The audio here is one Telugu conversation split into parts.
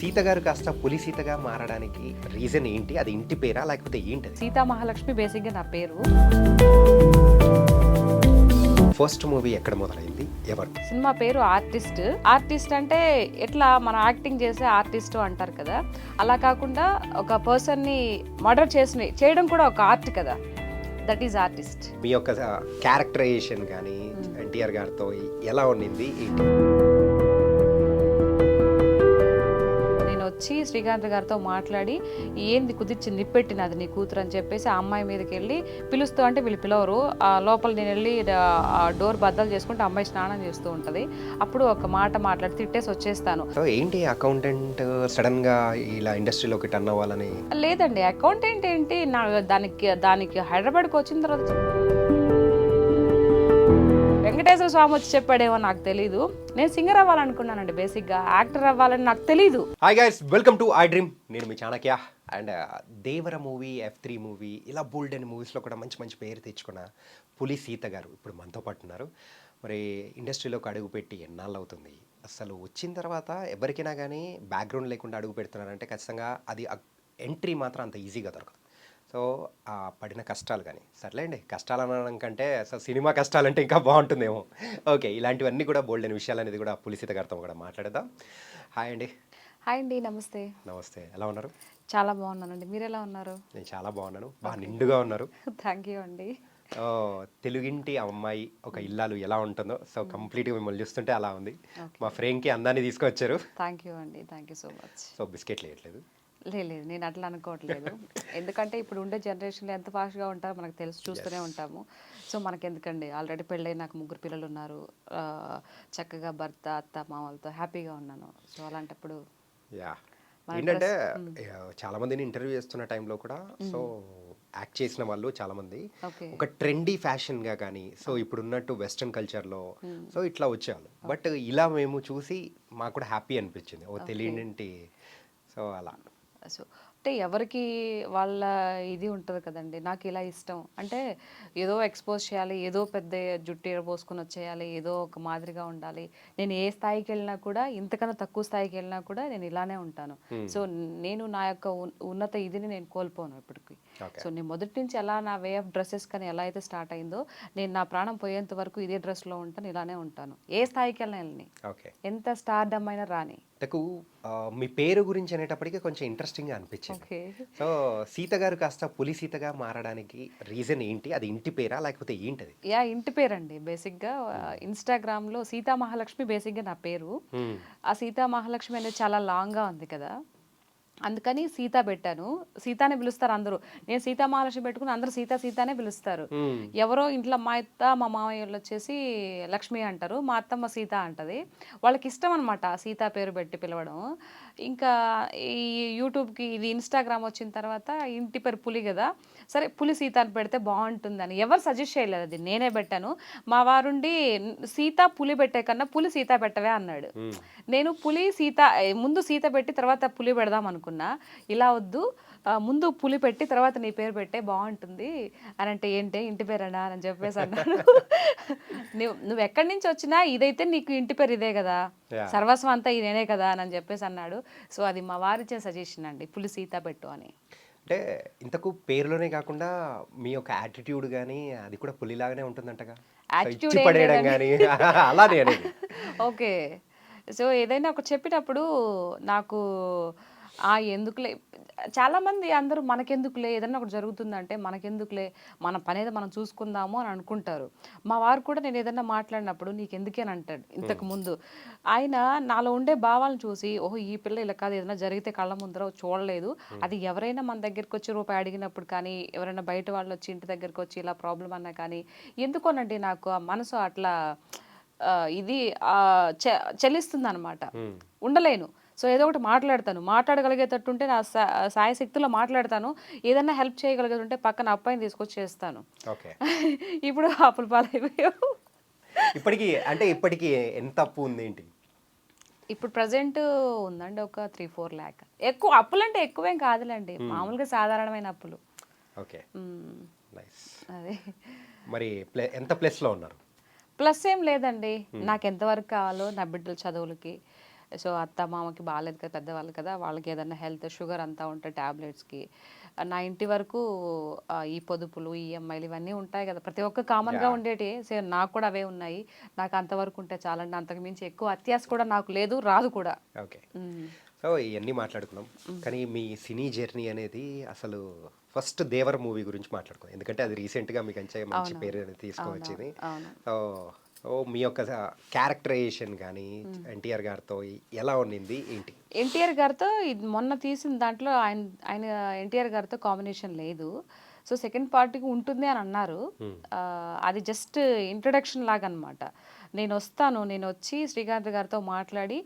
సీత గారు కాస్త పులి సీతగా మారడానికి రీజన్ ఏంటి? అది ఇంటి పేరా లేకపోతే ఏంటది? సీతా మహాలక్ష్మి బేసిక్గా నా పేరు. ఫస్ట్ మూవీ ఎక్కడ మొదలైంది? ఎవరు? సినిమా పేరు ఆర్టిస్ట్. ఆర్టిస్ట్ అంటే ఎట్లా మనం యాక్టింగ్ చేసే ఆర్టిస్ట్ అంటారు కదా, అలా కాకుండా ఒక పర్సన్ని మర్డర్ చేయడం కూడా ఒక ఆర్ట్ కదా, దట్ ఈజ్ ఆర్టిస్ట్. మీ యొక్క క్యారెక్టరైజేషన్ కానీ ఎన్టీఆర్ గారితో ఎలా ఉండింది ఏంటి? వచ్చి శ్రీకాంత్ గారితో మాట్లాడి ఏంది కుదిర్చి నిప్పెట్టినది నీ కూతురు అని చెప్పేసి ఆ అమ్మాయి మీదకి వెళ్ళి పిలుస్తూ అంటే వీళ్ళు పిలవరు, ఆ లోపల నేను వెళ్ళి డోర్ బద్దలు చేసుకుంటే అమ్మాయి స్నానం చేస్తూ ఉంటుంది. అప్పుడు ఒక మాట మాట్లాడి తిట్టేసి వచ్చేస్తాను. ఏంటి అకౌంటెంట్ సడన్ గా ఇలా ఇండస్ట్రీలోకి టర్న్ అవ్వాలని? లేదండి, అకౌంటెంట్ ఏంటి, నా దానికి హైదరాబాద్కి వచ్చిన తర్వాత వెంకటేశ్వర స్వామి వచ్చి చెప్పాడేమో నాకు తెలీదు. నేను సింగర్ అవ్వాలనుకున్నానండి, బేసిక్గా యాక్టర్ అవ్వాలని నాకు తెలీదు. Hi guys, welcome to I dream. నేను మీ Chanakya. And Devara movie, F3 movie, ఇలా బోల్డ్ అండ్ మూవీస్లో కూడా మంచి మంచి పేరు తెచ్చుకున్న పులి సీత గారు ఇప్పుడు మనతో పాటు ఉన్నారు. మరి ఇండస్ట్రీలోకి అడుగు పెట్టి ఎన్నాళ్ళు అవుతుంది? అసలు వచ్చిన తర్వాత ఎవరికైనా కానీ బ్యాక్గ్రౌండ్ లేకుండా అడుగు పెడుతున్నారంటే ఖచ్చితంగా అది ఎంట్రీ మాత్రం అంత ఈజీగా దొరకదు. సో ఆ పడిన కష్టాలు కానీ, సర్లేండి కష్టాలు అనడం కంటే అసలు సినిమా కష్టాలు అంటే ఇంకా బాగుంటుందేమో. ఓకే, ఇలాంటివన్నీ కూడా బోల్డ్ అయిన విషయాలు అనేది కూడా పులి సీత గారితో కూడా మాట్లాడదాం. హాయ్ అండి. హాయ్ అండి, నమస్తే. నమస్తే, ఎలా ఉన్నారు? చాలా బాగున్నానండి, మీరు ఎలా ఉన్నారు? నేను చాలా బాగున్నాను, బాగా నిండుగా ఉన్నారు. థ్యాంక్ యూ అండి. తెలుగింటి అమ్మాయి ఒక ఇల్లాలు ఎలా ఉంటుందో సో కంప్లీట్గా మిమ్మల్ని చూస్తుంటే అలా ఉంది. మా ఫ్రెండ్కి అందాన్ని తీసుకొచ్చారు. థ్యాంక్ యూ అండి, thank you so much. So బిస్కెట్లు వేయట్లేదు? లేదు, నేను అట్లా అనుకోవట్లేదు. ఎందుకంటే ఇప్పుడు ఉండే జనరేషన్లో ఎంత ఫాస్ట్గా ఉంటారో మనకు తెలుసు, చూస్తూనే ఉంటాము. సో మనకి ఎందుకండి, ఆల్రెడీ పెళ్ళై నాకు 3 పిల్లలు ఉన్నారు, చక్కగా భర్త అత్త మామలతో హ్యాపీగా ఉన్నాను. సో అలాంటప్పుడు యా ఏంటంటే చాలా మందిని ఇంటర్వ్యూ చేస్తున్న టైంలో కూడా సో యాక్ట్ చేసిన వాళ్ళు చాలా మంది ఒక ట్రెండీ ఫ్యాషన్ గా కానీ సో ఇప్పుడు ఉన్నట్టు వెస్ట్రన్ కల్చర్లో సో ఇట్లా వచ్చేవాళ్ళు. బట్ ఇలా మేము చూసి మాకు కూడా హ్యాపీ అనిపించింది, ఓ తెలియనింటి. సో అలా సో అంటే ఎవరికి వాళ్ళ ఇది ఉంటుంది కదండి. నాకు ఇలా ఇష్టం అంటే ఏదో ఎక్స్పోజ్ చేయాలి, ఏదో పెద్ద జుట్టు పోసుకొని వచ్చేయాలి, ఏదో ఒక మాదిరిగా ఉండాలి. నేను ఏ స్థాయికి వెళ్ళినా కూడా, ఇంతకన్నా తక్కువ స్థాయికి వెళ్ళినా కూడా నేను ఇలానే ఉంటాను. సో నేను నా యొక్క ఉన్నత ఇదిని నేను కోల్పోను ఇప్పటికి. సో నేను మొదటి నుంచి ఎలా నా వే ఆఫ్ డ్రెస్సెస్ కానీ ఎలా అయితే స్టార్ట్ అయిందో, నేను నా ప్రాణం పోయేంత వరకు ఇదే డ్రెస్లో ఉంటాను, ఇలానే ఉంటాను. ఏ స్థాయికి వెళ్ళినా వెళ్ళని, ఎంత స్టార్డమ్ అయినా రాని. మీ పేరు గురించి అనేటప్పటికీ కొంచెం ఇంట్రెస్టింగ్ గా అనిపించింది. సో సీత గారు కాస్త పులి సీతగా మారడానికి రీజన్ ఏంటి? అది ఇంటి పేరా లేకపోతే ఏంటది? యా, ఇంటి పేరండి. బేసిక్గా ఇన్స్టాగ్రామ్ లో సీతా మహాలక్ష్మి బేసిక్గా నా పేరు. ఆ సీతా మహాలక్ష్మి అనేది చాలా లాంగ్ గా ఉంది కదా, అందుకని సీత పెట్టాను. సీతానే పిలుస్తారు అందరూ. నేను సీతా మహాలక్ష్మి పెట్టుకుని అందరూ సీతానే పిలుస్తారు. ఎవరో ఇంట్లో మా అత్త మా మామయ్య వాళ్ళు వచ్చేసి లక్ష్మి అంటారు, మా అత్తమ్మ సీత అంటది. వాళ్ళకి ఇష్టం అనమాట సీతా పేరు పెట్టి పిలవడం. ఇంకా ఈ యూట్యూబ్కి ఇది ఇన్స్టాగ్రామ్ వచ్చిన తర్వాత ఇంటి పేరు పులి కదా, సరే పులి సీత అని పెడితే బాగుంటుందని ఎవరు సజెస్ట్ చేయలేదు, అది నేనే పెట్టాను. మా వారుండి సీత పులి పెట్టే కన్నా పులి సీత పెట్టవే అన్నాడు. నేను పులి సీత ముందు సీత పెట్టి తర్వాత పులి పెడదాం అనుకున్నా. ఇలా వద్దు, ముందు పులి పెట్టి తర్వాత నీ పేరు పెట్టే బాగుంటుంది అని అంటే, ఏంటి ఇంటి పేరేనా అని చెప్పేసి అన్నాడు. నువ్వు ఎక్కడి నుంచి వచ్చినా ఇదైతే నీకు ఇంటి పేరు ఇదే కదా, సర్వస్వం అంతా ఇదేనే కదా అని చెప్పేసి అన్నాడు. సో అది మా వారిచ్చే సజెషన్ అండి, పులి సీత పెట్టు అని. అంటే ఇంతకు పేరులోనే కాకుండా మీ యొక్క యాటిట్యూడ్ కానీ అది కూడా పులిలాగానే ఉంటుందంటగా, పడేయడం కానీ అలానే అనేది. ఓకే, సో ఏదైనా ఒకటి చెప్పినప్పుడు నాకు ఎందుకులే, చాలామంది అందరూ మనకెందుకులే, ఏదైనా ఒకటి జరుగుతుందంటే మనకెందుకులే, మన పని ఏదో మనం చూసుకుందాము అని అనుకుంటారు. మా వారు కూడా నేను ఏదైనా మాట్లాడినప్పుడు నీకెందుకే అని అంటాడు. ఇంతకు ముందు ఆయన నాలో ఉండే భావాలను చూసి, ఓహో ఈ పిల్ల ఇలా కాదు, ఏదైనా జరిగితే కళ్ళ ముందర చూడలేదు, అది ఎవరైనా మన దగ్గరికి వచ్చి రూపాయి అడిగినప్పుడు కానీ, ఎవరైనా బయట వాళ్ళు వచ్చి ఇంటి దగ్గరికి వచ్చి ఇలా ప్రాబ్లం అన్నా కానీ, ఎందుకోనండి నాకు ఆ మనసు అట్లా ఇది చెల్లిస్తుంది అనమాట, ఉండలేను. సో ఏదో ఒకటి మాట్లాడగలిగేటట్టు ఉంటే నా సాయశక్తిలో మాట్లాడతాను. ఏదైనా హెల్ప్ చేయగలిగేటుంటే పక్కన అబ్బాయిని తీసుకొచ్చి చేస్తాను. ఇప్పుడు అప్పుల పాలైపోయావు. ఇప్పటికి ఎంత అప్పు ఉంది ఏంటి? ఇప్పుడు ప్రజెంట్ ఉందండి ఒక 3-4 lakh. ఎక్కువ అప్పులు అంటే ఎక్కువేం కాదులేండి, మామూలుగా సాధారణమైన అప్పులు. ఓకే, అదే. మరి ఎంత ప్లస్ లో ఉన్నారు? ప్లస్ ఏం లేదండి, నాకు ఎంతవరకు కావాలో నా బిడ్డల చదువులకి సో అత్త మామకి బాగాలేదు కదా, పెద్దవాళ్ళు కదా, వాళ్ళకి ఏదైనా హెల్త్ షుగర్ అంతా ఉంటే ట్యాబ్లెట్స్కి, నా ఇంటి వరకు ఈ పొదుపులు ఈఎంఐలు ఇవన్నీ ఉంటాయి కదా, ప్రతి ఒక్క కామన్గా ఉండేటి. సేమ్ నాకు కూడా అవే ఉన్నాయి. నాకు అంతవరకు ఉంటే చాలండి, అంతకు మించి ఎక్కువ అత్యాశ కూడా నాకు లేదు, రాదు కూడా. ఓకే. సో ఇవన్నీ మాట్లాడుకున్నాం, కానీ మీ సినీ జర్నీ అనేది అసలు ఫస్ట్ దేవర మూవీ గురించి మాట్లాడుకున్నాం, ఎందుకంటే అది రీసెంట్గా మీకు మంచి పేరు అనేది తీసుకువచ్చింది. అవును. సో సో మీ యొక్క క్యారెక్టరైజేషన్ కానీ ఎన్టీఆర్ గారితో ఎలా ఉండింది ఏంటి? ఎన్టీఆర్ గారితో ఇది మొన్న తీసిన దాంట్లో ఆయన ఆయన ఎన్టీఆర్ గారితో కాంబినేషన్ లేదు. సో సెకండ్ పార్ట్కి ఉంటుంది అని అన్నారు. అది జస్ట్ ఇంట్రడక్షన్ లాగా అనమాట. నేను వస్తాను, నేను వచ్చి శ్రీకాంత్ గారితో మాట్లాడి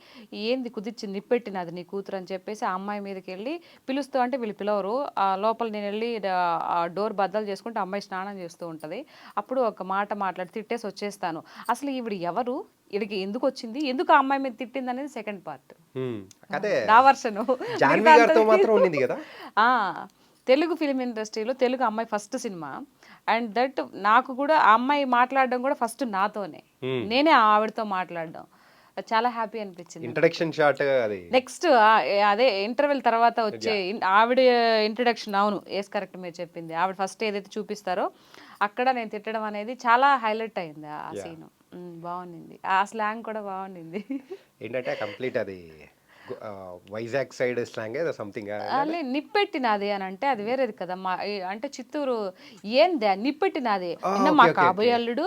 ఏంది కుదిర్చి నిప్పెట్టినది నీ కూతురు అని చెప్పేసి ఆ అమ్మాయి మీదకి వెళ్ళి పిలుస్తూ, అంటే వీళ్ళు పిలవరు, ఆ లోపల నేను వెళ్ళి ఆ డోర్ బద్దలు చేసుకుంటే అమ్మాయి స్నానం చేస్తూ ఉంటుంది. అప్పుడు ఒక మాట మాట్లాడి తిట్టేసి వచ్చేస్తాను. అసలు ఈవిడ ఎవరు, ఈవిడికి ఎందుకు వచ్చింది, ఎందుకు ఆ అమ్మాయి మీద తిట్టింది అనేది సెకండ్ పార్ట్, అదే నా వర్షను. జాన్వీ గారితో మాత్రం ఉండింది కదా. తెలుగు ఫిలిం ఇండస్ట్రీలో తెలుగు అమ్మాయి ఫస్ట్ సినిమా. అండ్ దట్ నాకు కూడా ఆ అమ్మాయి మాట్లాడడం కూడా ఫస్ట్ నాతోనే, నేనే ఆవిడతో మాట్లాడడం చాలా హ్యాపీ అనిపించింది. ఇంట్రడక్షన్ షాట్ అది నెక్స్ట్ అదే ఇంటర్వెల్ తర్వాత వచ్చే ఆవిడ ఇంట్రడక్షన్. అవును, ఎస్ కరెక్ట్, మీరు చెప్పింది. ఆవిడ ఫస్ట్ ఏదైతే చూపిస్తారో అక్కడ నేను తిట్టడం అనేది చాలా హైలైట్ అయింది ఆ సీన్. బాగుంది, ఆ స్లాంగ్ కూడా బాగుంది. ఏంటంటే కంప్లీట్ అది వైజాగ్ సైడ్ స్లాంగ్ ఏదో సంథింగ్ నిప్పెట్టినది అని అంటే అది వేరేది కదా. అంటే చిత్తూరు ఏంది నిప్పెట్టినది, నిన్న మా కాబోయే అల్లుడు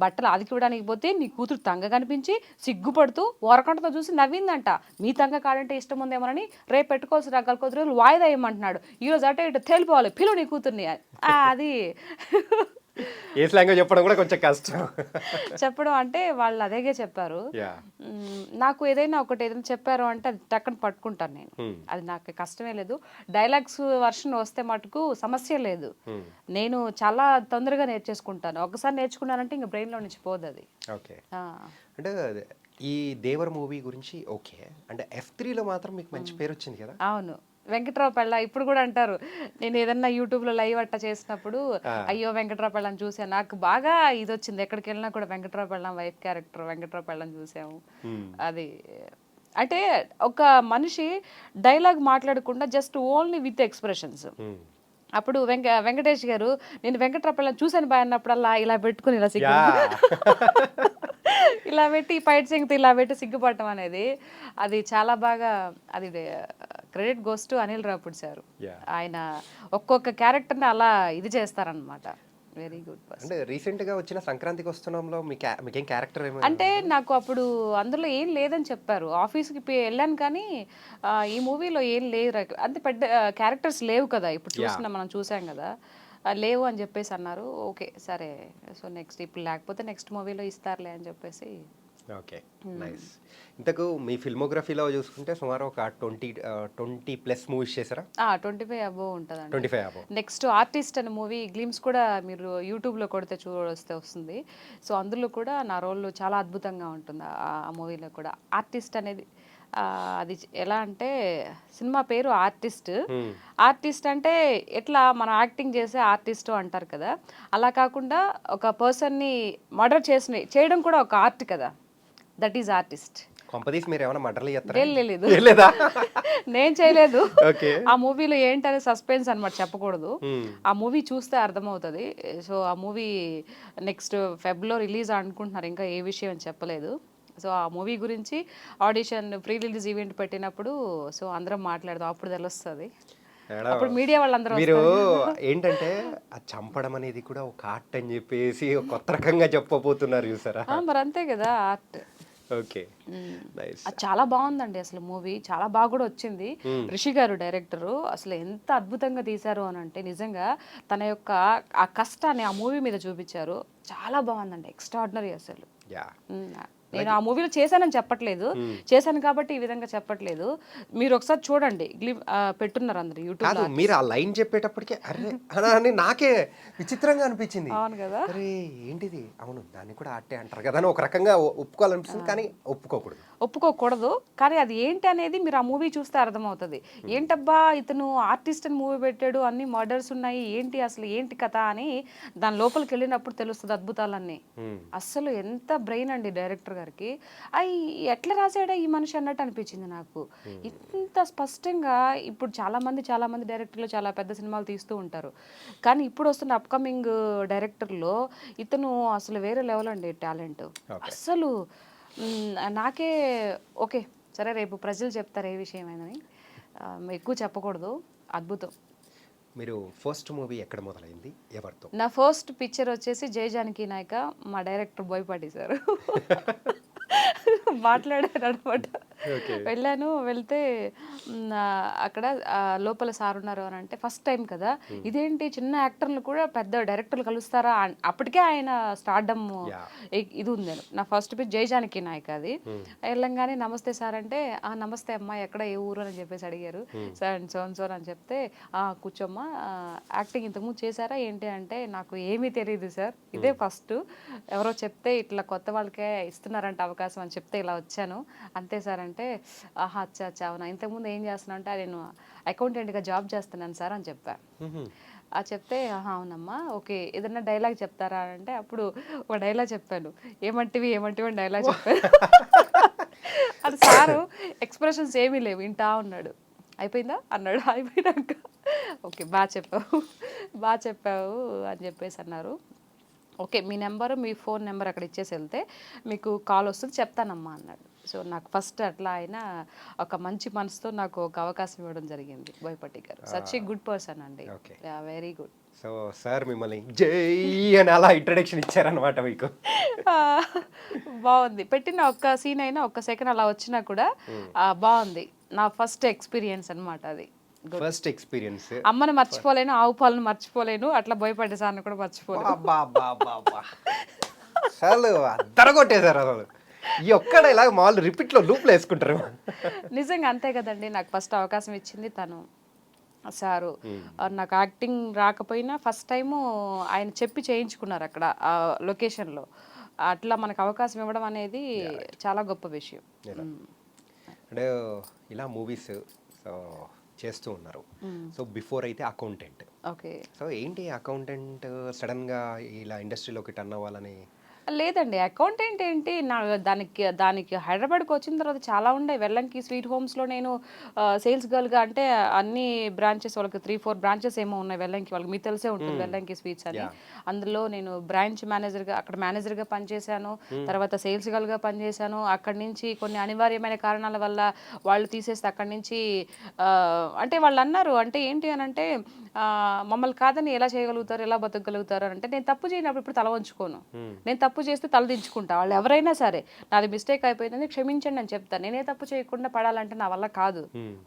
బట్టలు అదికివ్వడానికి పోతే నీ కూతురు తంగ కనిపించి సిగ్గుపడుతూ ఓరకంటతో చూసి నవ్విందంట. మీ తంగ కాడంటే ఇష్టం ఉందేమోనని రేపు పెట్టుకోవాల్సి రకాల కొద్ది రోజులు వాయిదా వేయమంటున్నాడు. ఈరోజు అటే ఇటు తేలిపోవాలి, పిలువు నీ కూతుర్ని అది. ఏ స్లాంగ్ చెప్పడం కూడా కొంచెం కష్టం చెప్పడం అంటే వాళ్ళు అదేగే చెప్పారు. నాకు ఏదైనా చెప్పారు అంటే అది టక్కన పట్టుకుంటాను నేను, అది నాకు కష్టమే లేదు. డైలాగ్స్ వర్షన్ వస్తే మటుకు సమస్య లేదు, నేను చాలా తొందరగా నేర్చేసుకుంటాను. ఒకసారి నేర్చుకున్నానంటే ఇంకా బ్రెయిన్లో నుంచి పోదు అది. ఓకే. అంటే ఈ దేవర్ మూవీ గురించి ఓకే, అంటే F3లో మాత్రం మీకు మంచి పేరు వచ్చింది కదా. అవును, వెంకట్రావు పెళ్ళ ఇప్పుడు కూడా అంటారు, నేను ఏదన్నా యూట్యూబ్లో లైవ్ అట్ట చేసినప్పుడు అయ్యో వెంకట్రావు పెళ్ళని చూసాను, నాకు బాగా ఇది వచ్చింది. ఎక్కడికి వెళ్ళినా కూడా వెంకట్రావు పెళ్ళం వైఫ్ క్యారెక్టర్ వెంకట్రావు పెళ్ళని చూసాము. అది అంటే ఒక మనిషి డైలాగ్ మాట్లాడకుండా జస్ట్ ఓన్లీ విత్ ఎక్స్ప్రెషన్స్. అప్పుడు వెంకటేష్ గారు నేను వెంకట్రావు పెళ్ళని చూసాను బాయ్ అన్నప్పుడల్లా ఇలా పెట్టుకుని ఇలా సిగ్గు ఇలా పెట్టి ఫైట్ సింగ్తో ఇలా పెట్టి సిగ్గుపడటం అనేది అది చాలా బాగా, అది credit goes to Anil Ravipudi sir. ఆయన ఒక్కొక్క క్యారెక్టర్ని అలా ఇది చేస్తారనమాట. Very good person. అంటే రీసెంట్గా వచ్చిన సంక్రాంతికి వస్తున్నాంలో మీకేం క్యారెక్టర్ ఏమో అంటే నాకు అప్పుడు అందులో ఏం లేదని చెప్పారు. ఆఫీస్కి వెళ్ళాను కానీ ఈ మూవీలో ఏం లేవు, అంతే పెద్ద క్యారెక్టర్స్ లేవు కదా. ఇప్పుడు మనం చూసాం కదా, లేవు అని చెప్పేసి అన్నారు. ఓకే సరే, సో నెక్స్ట్ ఇప్పుడు లేకపోతే నెక్స్ట్ మూవీలో ఇస్తారులే అని చెప్పేసి. Okay, nice. ఇంతకు మీ ఫిల్మోగ్రఫీలో చూసుకుంటే సుమారు ఒక 20+ మూవీస్ చేశారా? 25 అబోవ్ ఉంటుందండి. 25 అబోవ్. నెక్స్ట్ ఆర్టిస్ట్ అనే మూవీ గ్లిమ్స్ కూడా మీరు యూట్యూబ్లో కొడితే వస్తుంది. సో అందులో కూడా నా రోల్ చాలా అద్భుతంగా ఉంటుంది ఆ మూవీలో కూడా. ఆర్టిస్ట్ అనేది అది ఎలా అంటే సినిమా పేరు ఆర్టిస్ట్. ఆర్టిస్ట్ అంటే ఎట్లా మనం యాక్టింగ్ చేసే ఆర్టిస్ట్ అంటారు కదా, అలా కాకుండా ఒక పర్సన్ని మర్డర్ చేయడం కూడా ఒక ఆర్ట్ కదా, దట్ ఈజ్ ఆర్టిస్ట్. కంపనీస్ మీరు ఏమైనా మర్డర్లు చేస్తారా? నేను చేయలేదు. ఆ మూవీలో ఏంటనే సస్పెన్స్ అనమాట, చెప్పకూడదు. ఆ మూవీ చూస్తే అర్థమవుతుంది. సో ఆ మూవీ నెక్స్ట్ ఫెబ్లో రిలీజ్ అనుకుంటున్నారు, ఇంకా ఏ విషయం అని చెప్పలేదు. సో ఆ మూవీ గురించి ఆడిషన్ ప్రీ రిలీజ్ ఈవెంట్ పెట్టినప్పుడు సో అందరం మాట్లాడదాం, అప్పుడు తెలుస్తుంది. అప్పుడు మీడియా వాళ్ళందరూ మీరు ఏంటంటే ఆ చంపడం అనేది కూడా ఒక ఆర్ట్ అని చెప్పేసి కొత్త రకంగా చెప్పబోతున్నారు చూసారా. మరి అంతే కదా ఆర్ట్. Okay, nice. అది చాలా బాగుందండి అసలు మూవీ, చాలా బాగా కూడా వచ్చింది. రిషి గారు డైరెక్టరు అసలు ఎంత అద్భుతంగా తీశారు అని అంటే నిజంగా తన యొక్క ఆ కష్టాన్ని ఆ మూవీ మీద చూపించారు. చాలా బాగుందండి, ఎక్స్ట్రాడినరీ అసలు. నేను ఆ మూవీలో చేశానని చెప్పట్లేదు, చేశాను కాబట్టి ఈ విధంగా చెప్పట్లేదు. మీరు ఒకసారి చూడండి, పెట్టున్నారు అందరు యూట్యూబ్. మీరు ఆ లైన్ చెప్పేటప్పటికే అరే నాకే విచిత్రంగా అనిపించింది. అవును కదా, అరే ఏంటిది, అవును దాన్ని కూడా ఆర్టే అంటారు కదా అని ఒక రకంగా ఒప్పుకోవాలనిపిస్తుంది, కానీ ఒప్పుకోకూడదు. కానీ అది ఏంటి అనేది మీరు ఆ మూవీ చూస్తే అర్థమవుతుంది. ఏంటబ్బా ఇతను ఆర్టిస్ట్ అని మూవీ పెట్టాడు, అన్ని మర్డర్స్ ఉన్నాయి, ఏంటి అసలు ఏంటి కథ అని దాని లోపలికి వెళ్ళినప్పుడు తెలుస్తుంది అద్భుతాలన్నీ. అసలు ఎంత బ్రెయిన్ అండి డైరెక్టర్ గారు. గారికి అయ్యి ఎట్లా రాసాడా ఈ మనిషి అన్నట్టు అనిపించింది నాకు. ఇంత స్పష్టంగా ఇప్పుడు చాలా మంది డైరెక్టర్లు చాలా పెద్ద సినిమాలు తీస్తూ ఉంటారు, కానీ ఇప్పుడు వస్తున్న అప్కమింగ్ డైరెక్టర్లో ఇతను అసలు వేరే లెవెల్ అండి టాలెంట్. అసలు నాకే ఓకే సరే రేపు ప్రజలు చెప్తారు ఏ విషయమైందని, ఎక్కువ చెప్పకూడదు. అద్భుతం. మీరు ఫస్ట్ మూవీ ఎక్కడ మొదలైంది, ఎవరితో? నా ఫస్ట్ పిక్చర్ వచ్చేసి జై జానకి నాయక, మా డైరెక్టర్ బోయపాటి సార్ మాట్లాడారు అనమాట. వెళ్ళాను, వెళ్తే అక్కడ లోపల సార్ ఉన్నారు అని అంటే ఫస్ట్ టైం కదా, ఇదేంటి చిన్న యాక్టర్లు కూడా పెద్ద డైరెక్టర్లు కలుస్తారా అప్పటికే ఆయన స్టార్డమ్ ఇది ఉంది. నా ఫస్ట్ పిచ్ జై జానకి నాయక అది. వెళ్ళంగానే నమస్తే సార్ అంటే నమస్తే అమ్మా ఎక్కడ ఏ ఊరు అని చెప్పేసి అడిగారు. సార్ సోన్ అని చెప్తే కూర్చోమ్మా, యాక్టింగ్ ఇంతకుముందు చేశారా ఏంటి అంటే నాకు ఏమీ తెలియదు సార్, ఇదే ఫస్ట్, ఎవరో చెప్తే ఇట్లా కొత్త వాళ్ళకే ఇస్తున్నారంట అవకాశం అని చెప్తే ఇలా వచ్చాను అంతే సార్ అంటే అచ్చా అవునా, ఇంతకుముందు ఏం చేస్తున్నా అంటే నేను అకౌంటెంట్గా జాబ్ చేస్తున్నాను సార్ అని చెప్పా. చెప్తే అవునమ్మా ఓకే ఏదన్నా డైలాగ్ చెప్తారా అంటే అప్పుడు ఒక డైలాగ్ చెప్పాను, ఏమంటివి అని డైలాగ్ చెప్పాను. అది సారు ఎక్స్ప్రెషన్స్ ఏమీ లేవు, వింటా ఉన్నాడు. అయిపోయిందా అన్నాడు. అయిపోయినాక ఓకే బాగా చెప్పావు అని చెప్పేసి అన్నారు. ఓకే మీ నెంబరు మీ ఫోన్ నెంబర్ అక్కడ ఇచ్చేసి వెళ్తే మీకు కాల్ వస్తుంది చెప్తానమ్మా అన్నాడు. సో నాకు ఫస్ట్ అట్లా అయినా ఒక మంచి మనసుతో నాకు ఒక అవకాశం ఇవ్వడం జరిగింది బోయపాటి గారు. సచ్ ఏ గుడ్ పర్సన్ అండి, వెరీ గుడ్. సో సార్ మిమ్మల్ని జై అని అలా ఇంట్రడక్షన్ ఇచ్చారనమాట మీకు. బాగుంది, పెట్టిన ఒక్క సీన్ అయినా ఒక్క సెకండ్ అలా వచ్చినా కూడా బాగుంది. నా ఫస్ట్ ఎక్స్పీరియన్స్ అనమాట అది. First experience. అమ్మని మర్చిపోలేను, ఆవు పాలను మర్చిపోలేను, అట్లా భయపడే సార్ని కూడా మర్చిపోలేను. అసలు అద్దరగొట్టేశారు అసలు. ఈ ఒక్కడ ఇలా మామూలు రిపీట్లో లూప్లు వేసుకుంటారు. నిజంగా అంతే కదండి, నాకు ఫస్ట్ అవకాశం ఇచ్చింది తను సారు. నాకు యాక్టింగ్ రాకపోయినా ఫస్ట్ టైము ఆయన చెప్పి చేయించుకున్నారు అక్కడ ఆ లొకేషన్లో. అట్లా మనకు అవకాశం ఇవ్వడం అనేది చాలా గొప్ప విషయం. అంటే ఇలా మూవీస్ చేస్తూ ఉన్నారు. సో బిఫోర్ అయితే అకౌంటెంట్. ఓకే. సో ఏంటి అకౌంటెంట్ సడన్గా ఇలా ఇండస్ట్రీలోకి టర్న్ అవ్వాలని? లేదండి, అకౌంటెంట్ ఏంటి నా దానికి హైదరాబాద్కి వచ్చిన తర్వాత చాలా ఉండే. వెల్లంకి స్వీట్ హోమ్స్లో నేను సేల్స్ గర్ల్గా, అంటే అన్ని బ్రాంచెస్ వాళ్ళకి 3-4 బ్రాంచెస్ ఏమో ఉన్నాయి వెల్లంకి, వాళ్ళకి మీకు తెలిసే ఉంటుంది వెల్లంకి స్వీట్స్ అని. అందులో నేను బ్రాంచ్ మేనేజర్గా అక్కడ మేనేజర్గా పనిచేశాను, తర్వాత సేల్స్ గర్ల్గా పనిచేశాను. అక్కడి నుంచి కొన్ని అనివార్యమైన కారణాల వల్ల వాళ్ళు తీసేస్తే అక్కడి నుంచి అంటే వాళ్ళు అన్నారు అంటే ఏంటి అని అంటే మమ్మల్ని కాదని ఎలా చేయగలుగుతారు, ఎలా బతకగలుగుతారు అంటే నేను తప్పు చేయనప్పుడు ఇప్పుడు తల వంచుకోను, నేను తప్పు చేస్తే తలదించుకుంటా. వాళ్ళు ఎవరైనా సరే నాది మిస్టేక్ అయిపోయిందని క్షమించండి అని చెప్తాను. నేనే తప్పు చేయకుండా పడాలంటే నా వల్ల కాదు.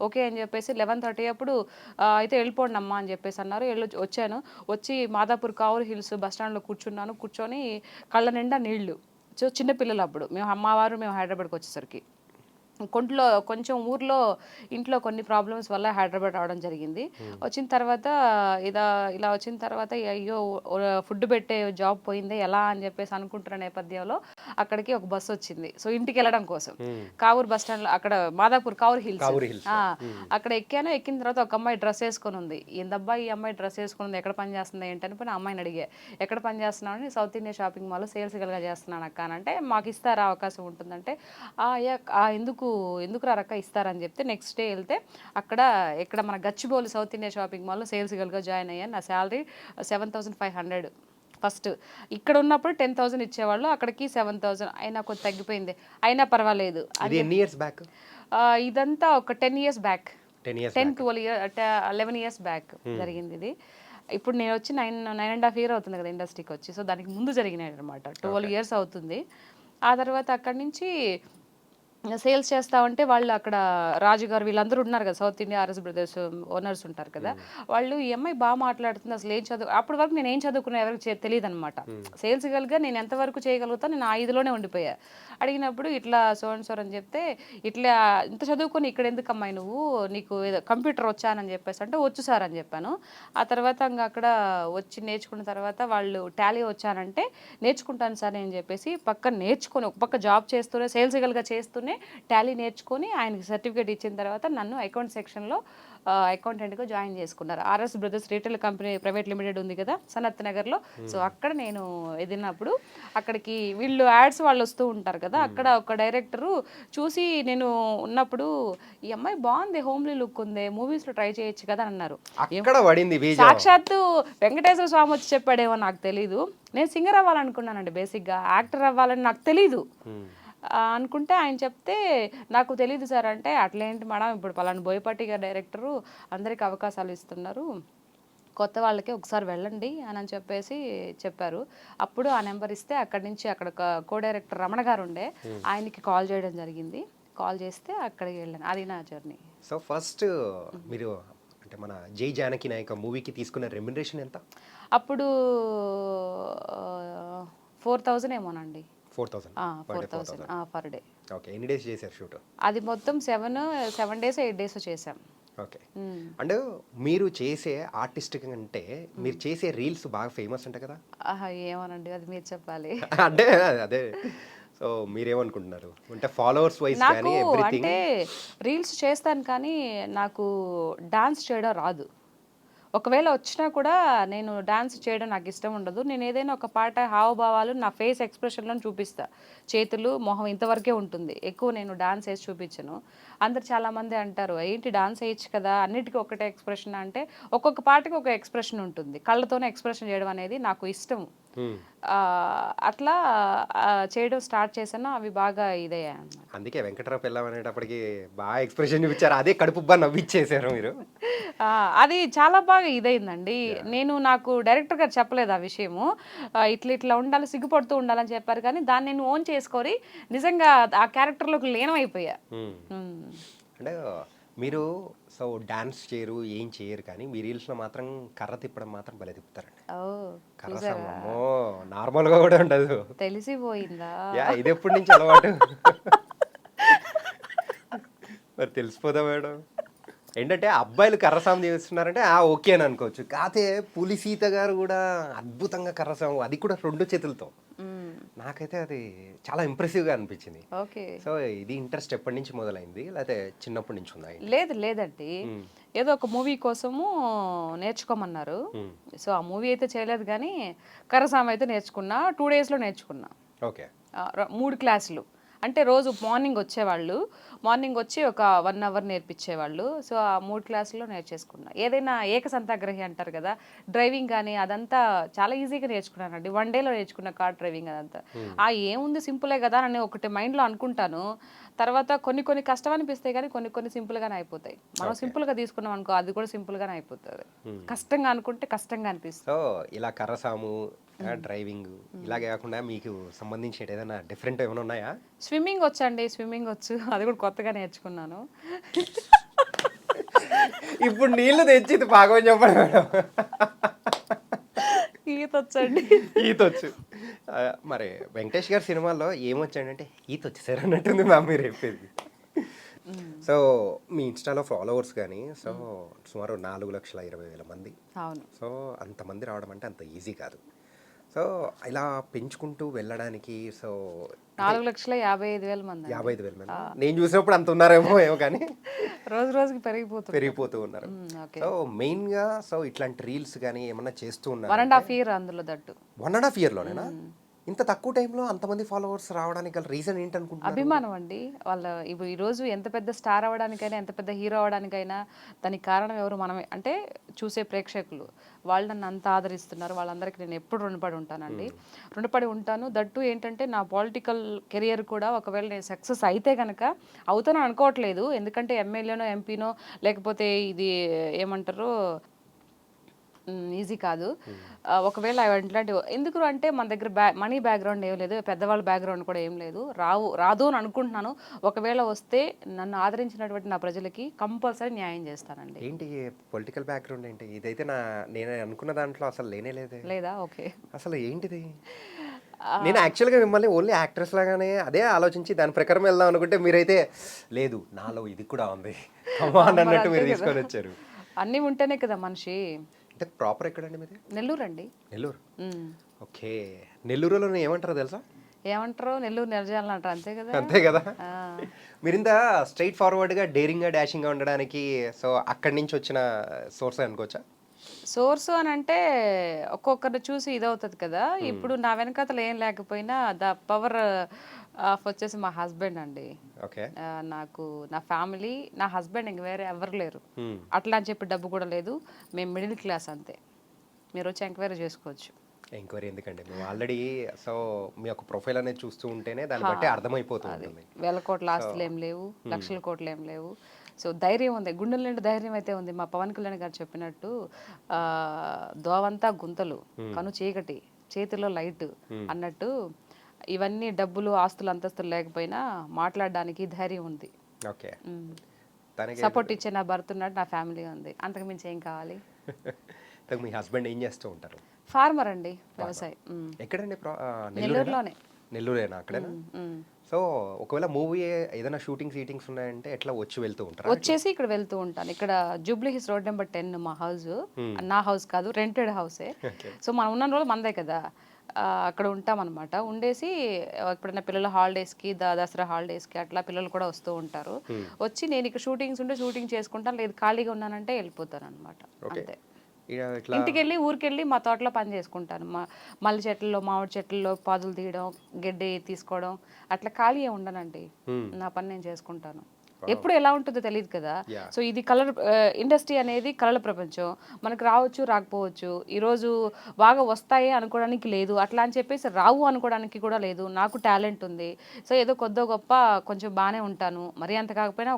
ఓకే అని చెప్పేసి 11:30 అప్పుడు అయితే వెళ్ళిపోండి అమ్మా అని చెప్పేసి అన్నారు. వచ్చాను, వచ్చి మాదాపూర్ కావూర్ హిల్స్ బస్ స్టాండ్లో కూర్చొని కళ్ళ నిండా నీళ్లు. సో చిన్నపిల్లలు అప్పుడు మేము హైదరాబాద్కి వచ్చేసరికి కొంచెం ఊర్లో ఇంట్లో కొన్ని ప్రాబ్లమ్స్ వల్ల హైదరాబాద్ రావడం జరిగింది. వచ్చిన తర్వాత ఇలా వచ్చిన తర్వాత అయ్యో ఫుడ్ పెట్టే జాబ్ పోయిందే ఎలా అని చెప్పేసి అనుకుంటున్న నేపథ్యంలో అక్కడికి ఒక బస్సు వచ్చింది. సో ఇంటికి వెళ్ళడం కోసం కావూర్ బస్ స్టాండ్ లో అక్కడ మాదాపూర్ కావూర్ హిల్స్ అక్కడ ఎక్కిన తర్వాత ఒక అమ్మాయి డ్రెస్ వేసుకొని ఉంది. ఏందబ్బా ఈ అమ్మాయి డ్రెస్ వేసుకుని ఎక్కడ పని చేస్తుంది ఏంటని పోయి అమ్మాయిని అడిగా, ఎక్కడ పని చేస్తున్నావు అని, South India shopping mall sales గల్గా చేస్తున్నాను అక్క అని అంటే, మాకు ఇస్తారా అవకాశం ఉంటుందంటే ఎందుకు రారక్క ఇస్తారని చెప్తే నెక్స్ట్ డే వెళ్తే ఇక్కడ మన గచ్చిబౌలి సౌత్ ఇండియా షాపింగ్ మాల్లో సేల్స్ గర్ల్గా జాయిన్ అయ్యాను. నా శాలరీ 7,500 ఫస్ట్. ఇక్కడ ఉన్నప్పుడు 10,000 ఇచ్చేవాళ్ళు, అక్కడికి 7,000 అయినా కొంచెం తగ్గిపోయింది, అయినా పర్వాలేదు. ఇదంతా ఒక 10 years బ్యాక్, 11 years బ్యాక్ జరిగింది ఇది. ఇప్పుడు నేను వచ్చి 9.5 years అవుతుంది కదా ఇండస్ట్రీకి వచ్చి. సో దానికి ముందు జరిగినాయి అనమాట, 12 years అవుతుంది. ఆ తర్వాత అక్కడి నుంచి సేల్స్ చేస్తా ఉంటే వాళ్ళు అక్కడ రాజుగారు వీళ్ళందరూ ఉన్నారు కదా, south India RS brothers owners ఉంటారు కదా, వాళ్ళు ఈ అమ్మాయి బాగా మాట్లాడుతుంది అసలు ఏం అప్పటి వరకు నేను ఏం చదువుకున్నా ఎవరికి తెలియదు అనమాట. సేల్స్ గర్ల్గా నేను ఎంతవరకు చేయగలుగుతా నేను 5లోనే ఉండిపోయా. అడిగినప్పుడు ఇట్లా సోన్ అని చెప్తే, ఇట్లా ఇంత చదువుకొని ఇక్కడ ఎందుకు అమ్మాయి నువ్వు, నీకు కంప్యూటర్ వచ్చానని చెప్పేసి అంటే వచ్చు సార్ అని చెప్పాను. ఆ తర్వాత ఇంకా అక్కడ వచ్చి నేర్చుకున్న తర్వాత వాళ్ళు టాలీ వచ్చానంటే నేర్చుకుంటాను సార్ అని చెప్పేసి పక్క నేర్చుకొని ఒక పక్క జాబ్ చేస్తూనే సేల్స్ గర్ల్గా చేస్తూనే టైంలోనే టాలీ నేర్చుకొని ఆయనకి సర్టిఫికేట్ ఇచ్చిన తర్వాత నన్ను అకౌంట్ సెక్షన్లో అకౌంటెంట్గా జాయిన్ చేసుకున్నారు. RS brothers retail company private limited ఉంది కదా సనత్ నగర్లో. సో అక్కడ నేను ఎదిరినప్పుడు అక్కడికి వీళ్ళు యాడ్స్ వాళ్ళు వస్తూ ఉంటారు కదా, అక్కడ ఒక డైరెక్టరు చూసి నేను ఉన్నప్పుడు ఈ అమ్మాయి బాగుంది, హోమ్లీ లుక్ ఉంది, మూవీస్లో ట్రై చేయొచ్చు కదా అని అన్నారు. అక్కడ పడింది బీజం. సాక్షాత్తు వెంకటేశ్వర స్వామి వచ్చి చెప్పాడేమో నాకు తెలీదు. నేను సింగర్ అవ్వాలనుకున్నానండి, బేసిక్గా యాక్టర్ అవ్వాలని నాకు తెలీదు. అనుకుంటే ఆయన చెప్తే నాకు తెలీదు సార్ అంటే, అట్లేంటి మేడం ఇప్పుడు పలానా బోయపాటి గారు డైరెక్టరు అందరికి అవకాశాలు ఇస్తున్నారు, కొత్త వాళ్ళకి ఒకసారి వెళ్ళండి అని చెప్పేసి చెప్పారు. అప్పుడు ఆ నెంబర్ ఇస్తే అక్కడి నుంచి అక్కడ కో డైరెక్టర్ రమణ గారు ఉండే, ఆయనకి కాల్ చేయడం జరిగింది. కాల్ చేస్తే అక్కడికి వెళ్ళాను. అది నా జర్నీ. సో ఫస్ట్ మీరు అంటే మన జై జానకి నాయక మూవీకి తీసుకున్న రెమ్యునరేషన్ ఎంత? అప్పుడు 4,000 ఏమోనండి. 4,000 4,000 పర్ డే. ఓకే. ఎన్ని డేస్ చేశారు షూట్? అది మొత్తం 7 డేస్ 8 డేస్ చేసాం. ఓకే. అంటే మీరు చేసే ఆర్టిస్ట్ కంటే మీరు చేసే రీల్స్ బాగా ఫేమస్ అంట కదా? ఏమోనండి, అది మీరు చెప్పాలి. అంటే అదే, సో మీరేమనుకుంటున్నారు అంటే ఫాలోవర్స్ వైజ్ కానీ ఎవ్రీథింగ్? అంటే రీల్స్ చేస్తాను కానీ నాకు డాన్స్ చేయడం రాదు. ఒకవేళ వచ్చినా కూడా నేను డాన్స్ చేయడం నాకు ఇష్టం ఉండదు. నేను ఏదైనా ఒక పాట హావభావాలు నా ఫేస్ ఎక్స్ప్రెషన్లో చూపిస్తా. చేతులు మొహం ఇంతవరకే ఉంటుంది, ఎక్కువ నేను డాన్స్ వేసి చూపించను. అందరు చాలామంది అంటారు ఏంటి డాన్స్ వేయచ్చు కదా, అన్నిటికీ ఒకటే ఎక్స్ప్రెషన్ అంటే, ఒక్కొక్క పాటకి ఒక ఎక్స్ప్రెషన్ ఉంటుంది. కళ్ళతోనే ఎక్స్ప్రెషన్ చేయడం అనేది నాకు ఇష్టం. అట్లా చేయడం స్టార్ట్ చేశాను, అవి బాగా ఇదయ్యాయి అన్నమాట. అందుకే వెంకటరావు పెళ్ళం అనేటప్పటికి బాగా ఎక్స్ప్రెషన్ చూపించారు, అదే కడుపుబ్బా నవ్విచ్చేసారు మీరు. అది చాలా బాగా ఇదైందండి. నాకు డైరెక్టర్ గారు చెప్పలేదు ఆ విషయము, ఇట్లా ఉండాలి, సిగ్గుపడుతూ ఉండాలని చెప్పారు. కానీ దాన్ని నేను ఓన్ చేసుకొని నిజంగా ఆ క్యారెక్టర్లోకి లీనమైపోయా. అంటే మీరు సో డాన్స్ చేయరు, ఏం చేయరు, కానీ మీ రీల్స్లో మాత్రం కర్ర తిప్పడం మాత్రం భలే తిప్పుతారండి. కర్ర సమ్మో నార్మల్గా కూడా ఉండదు. తెలిసిపోయిందా? ఇది ఎప్పటి నుంచి అలవాటు? మరి తెలిసిపోదా మేడం? ఏంటంటే అబ్బాయిలు కర్రసాము చేస్తున్నారంటే ఓకే అని అనుకోవచ్చు, కాకపోతే పులి సీత గారు కూడా అద్భుతంగా కర్రసాము, అది కూడా 2 చేతులతో. నాకైతే అది చాలా ఇంప్రెసివ్గా అనిపించింది. ఓకే. సో ఇది ఇంట్రెస్ట్ ఎప్పటి నుంచి మొదలైంది, లేకపోతే చిన్నప్పటి నుంచి ఉందా? లేదండి, ఏదో ఒక మూవీ కోసము నేర్చుకోమన్నారు. సో ఆ మూవీ అయితే చేయలేదు కానీ కర్రసామ అయితే నేర్చుకున్నా. 2 డేస్లో నేర్చుకున్నా. ఓకే. 3 క్లాసులు. అంటే రోజు మార్నింగ్ వచ్చేవాళ్ళు, మార్నింగ్ వచ్చి ఒక 1 అవర్ నేర్పించేవాళ్ళు. సో ఆ 3 క్లాసుల్లో నేర్చేసుకున్నా. ఏదైనా ఏకసంతాగ్రహి అంటారు కదా, డ్రైవింగ్ కానీ అదంతా చాలా ఈజీగా నేర్చుకున్నానండి. 1 డేలో నేర్చుకున్న కార్ డ్రైవింగ్ అదంతా. ఏముంది సింపులే కదా అని ఒకటి మైండ్లో అనుకుంటాను. తర్వాత కొన్ని కష్టం అనిపిస్తాయి కానీ కొన్ని సింపుల్గానే అయిపోతాయి. మనం సింపుల్గా తీసుకున్నాం అనుకో, అది కూడా సింపుల్గానే అయిపోతుంది. కష్టంగా అనుకుంటే కష్టంగా అనిపిస్తుంది. సో ఇలా కర్రసాము, డ్రైవింగ్ ఇలాగే కాకుండా మీకు సంబంధించి ఏదైనా డిఫరెంట్ ఏమైనా ఉన్నాయా? స్విమ్మింగ్ వచ్చండి, స్విమ్మింగ్ వచ్చు, అది కూడా కొత్తగా నేర్చుకున్నాను. ఇప్పుడు నీళ్లు తెచ్చి బాగా చెప్పండి మేడం. ఈత వచ్చండి. ఈత వచ్చు. మరి వెంకటేష్ గారి సినిమాల్లో ఏమొచ్చాడంటే ఈత వచ్చేసారు అన్నట్టుంది మ్యామ్ మీరు చెప్పేది. సో మీ ఇన్స్టాలో ఫాలోవర్స్ కానీ సో సుమారు 4,20,000 మంది. అవును. సో అంతమంది రావడం అంటే అంత ఈజీ కాదు. సో ఇలా పెంచుకుంటూ వెళ్ళడానికి సో 4,55,000 మంది. 55,000 మంది. నేను చూసినప్పుడు అంత ఉన్నారేమో ఏమో కానీ రోజుకి పెరిగిపోతూ ఉన్నారు. సో మెయిన్గా సో ఇట్లాంటి రీల్స్ కానీ ఏమన్నా చేస్తూ ఉన్నారు? 1.5 year అందులో దట్టు. 1.5 yearలోనేనా ఇంత తక్కువ టైంలో అంతమంది ఫాలోవర్స్ రావడానికి గల రీజన్ ఏంటనుకుంటున్నారు? అభిమానం అండి. ఇప్పుడు ఈరోజు ఎంత పెద్ద స్టార్ అవ్వడానికైనా, ఎంత పెద్ద హీరో అవ్వడానికైనా దానికి కారణం ఎవరు? మనమే. అంటే చూసే ప్రేక్షకులు, వాళ్ళు నన్ను అంత ఆదరిస్తున్నారు. వాళ్ళందరికీ నేను ఎప్పుడు రుణపడి ఉంటాను. దట్టు ఏంటంటే నా పొలిటికల్ కెరియర్ కూడా ఒకవేళ నేను సక్సెస్ అయితే కనుక, అవుతాను అనుకోవట్లేదు, ఎందుకంటే ఎమ్మెల్యేనో ఎంపీనో లేకపోతే ఇది ఏమంటారు ఈజీ కాదు. ఒకవేళ ఇట్లాంటి ఎందుకు అంటే మన దగ్గర మనీ బ్యాక్గ్రౌండ్ ఏం లేదు, పెద్దవాళ్ళ బ్యాక్గ్రౌండ్ కూడా ఏం లేదు, రాదు అని అనుకుంటున్నాను. ఒకవేళ వస్తే నన్ను ఆదరించినటువంటి నా ప్రజలకి కంపల్సరీ న్యాయం చేస్తానండి. ఏంటి పొలిటికల్ బ్యాక్గ్రౌండ్ ఏంటి? ఇదైతే నేను అనుకున్న దాంట్లో అసలు లేదా? ఓకే. అసలు ఏంటిది? నేను యాక్చువల్గా మిమ్మల్ని ఓన్లీ యాక్ట్రెస్ లాగానే అదే ఆలోచించి దాని ప్రకారం వెళ్దాం అనుకుంటే మీరైతే లేదు నాలో ఇది కూడా ఉంది అన్నట్టు మీరు తీసుకొని వచ్చారు. అన్నీ ఉంటేనే కదా మనిషి. అంటే ప్రాపర్ ఎక్కడండి మీది? నెల్లూరు అండి. నెల్లూరు. ఓకే. నెల్లూరులో ఏమంటారో తెలుసా? ఏమంటారు, నెల్లూరు నిర్జాలను అంటారు, అంతే కదా. అంతే కదా. ఆ. మీరు ఇంత స్ట్రైట్ ఫార్వర్డ్గా డేరింగ్గా డాషింగ్గా ఉండడానికి సో అక్కడి నుంచి వచ్చిన సోర్స్ అనుకోవచ్చా? సోర్స్ అని అంటే ఒక్కొక్కరిని చూసి ఇదవుతుంది కదా. ఇప్పుడు నా వెనకాతలు ఏం లేకపోయినా ద పవర్ ఆఫ్ వచ్చేసి మా హస్బెండ్ అండి. ఓకే. నాకు నా ఫ్యామిలీ, నా హస్బెండ్, ఇంక వేరే ఎవరు లేరు. అట్లా అని చెప్పి డబ్బు కూడా లేదు. మేము మిడిల్ క్లాస్ అంతే. మీరు వచ్చి ఎంక్వైరీ చేసుకోవచ్చు. ఎంక్వైరీ ఎందుకండి, మేము ఆల్రెడీ సో మీ యొక్క ప్రొఫైల్ అనేది చూస్తూ ఉంటేనే దాన్ని బట్టి అర్థమైపోతూ ఉంటుంది. వేల కోట్ల ఆస్తులు ఏం లేవు, లక్షల కోట్లు ఏం లేవు. సో ధైర్యం ఉంది, గుండెల నిండా ధైర్యం అయితే ఉంది. మా పవన్ కళ్యాణ్ గారు చెప్పినట్టు దోవంతా గుంతలు, కను చీకటి, చేతిలో లైట్ అన్నట్టు ఇవన్నీ డబ్బులు, ఆస్తులు, అంతస్తులు లేకపోయినా మాట్లాడడానికి ధైర్యం ఉంది. ఓకే. సపోర్ట్ ఇచ్చే నా భర్త ఉన్నాడు, నా ఫ్యామిలీ ఉంది. అంతకు మించి ఏం కావాలి? మీ హస్బెండ్ ఏం చేస్తూ ఉంటారు? ఫార్మర్ అండి, వ్యవసాయం. ఎక్కడండి? నెల్లూరులోనే. నెల్లూరేనా? అక్కడేనా? సో ఒకవేళ మూవీ ఏదైనా షూటింగ్స్ ఉన్నాయంటే ఎట్లా వచ్చి వెళ్తూ ఉంటారు? వచ్చేసి ఇక్కడ వెళ్తూ ఉంటాను. ఇక్కడ జూబ్లీ హిల్స్ రోడ్ నెంబర్ 10 మా హౌస్. నా హౌస్ కాదు, రెంటెడ్ హౌసే. సో మనం ఉన్న రోజులు మనదే కదా, అక్కడ ఉంటామన్నమాట. ఉండేసి ఎప్పుడైనా పిల్లల హాలిడేస్కి, దసరా హాలిడేస్కి అట్లా పిల్లలు కూడా వస్తూ ఉంటారు. వచ్చి నేను ఇక్కడ షూటింగ్స్ ఉంటే షూటింగ్ చేసుకుంటాను, లేదు ఖాళీగా ఉన్నానంటే వెళ్ళిపోతాను అనమాట. అంతే. ఇంటికి వెళ్ళి ఊరికెళ్ళి మా తోటలో పని చేసుకుంటాను. మల్లి చెట్లలో, మామిడి చెట్లలో పాదులు తీయడం, గడ్డి తీసుకోవడం, అట్లా ఖాళీ ఉండనండి. నా పని నేను చేసుకుంటాను. ఎప్పుడు ఎలా ఉంటుందో తెలియదు కదా. సో ఇది కలర్ ఇండస్ట్రీ అనేది కళల ప్రపంచం. మనకు రావచ్చు, రాకపోవచ్చు. ఈరోజు బాగా వస్తాయి అనుకోవడానికి లేదు, అట్లా అని చెప్పేసి రావు అనుకోవడానికి కూడా లేదు. నాకు టాలెంట్ ఉంది. సో ఏదో కొద్దో గొప్ప కొంచెం బాగానే ఉంటాను, మరీ అంత కాకపోయినా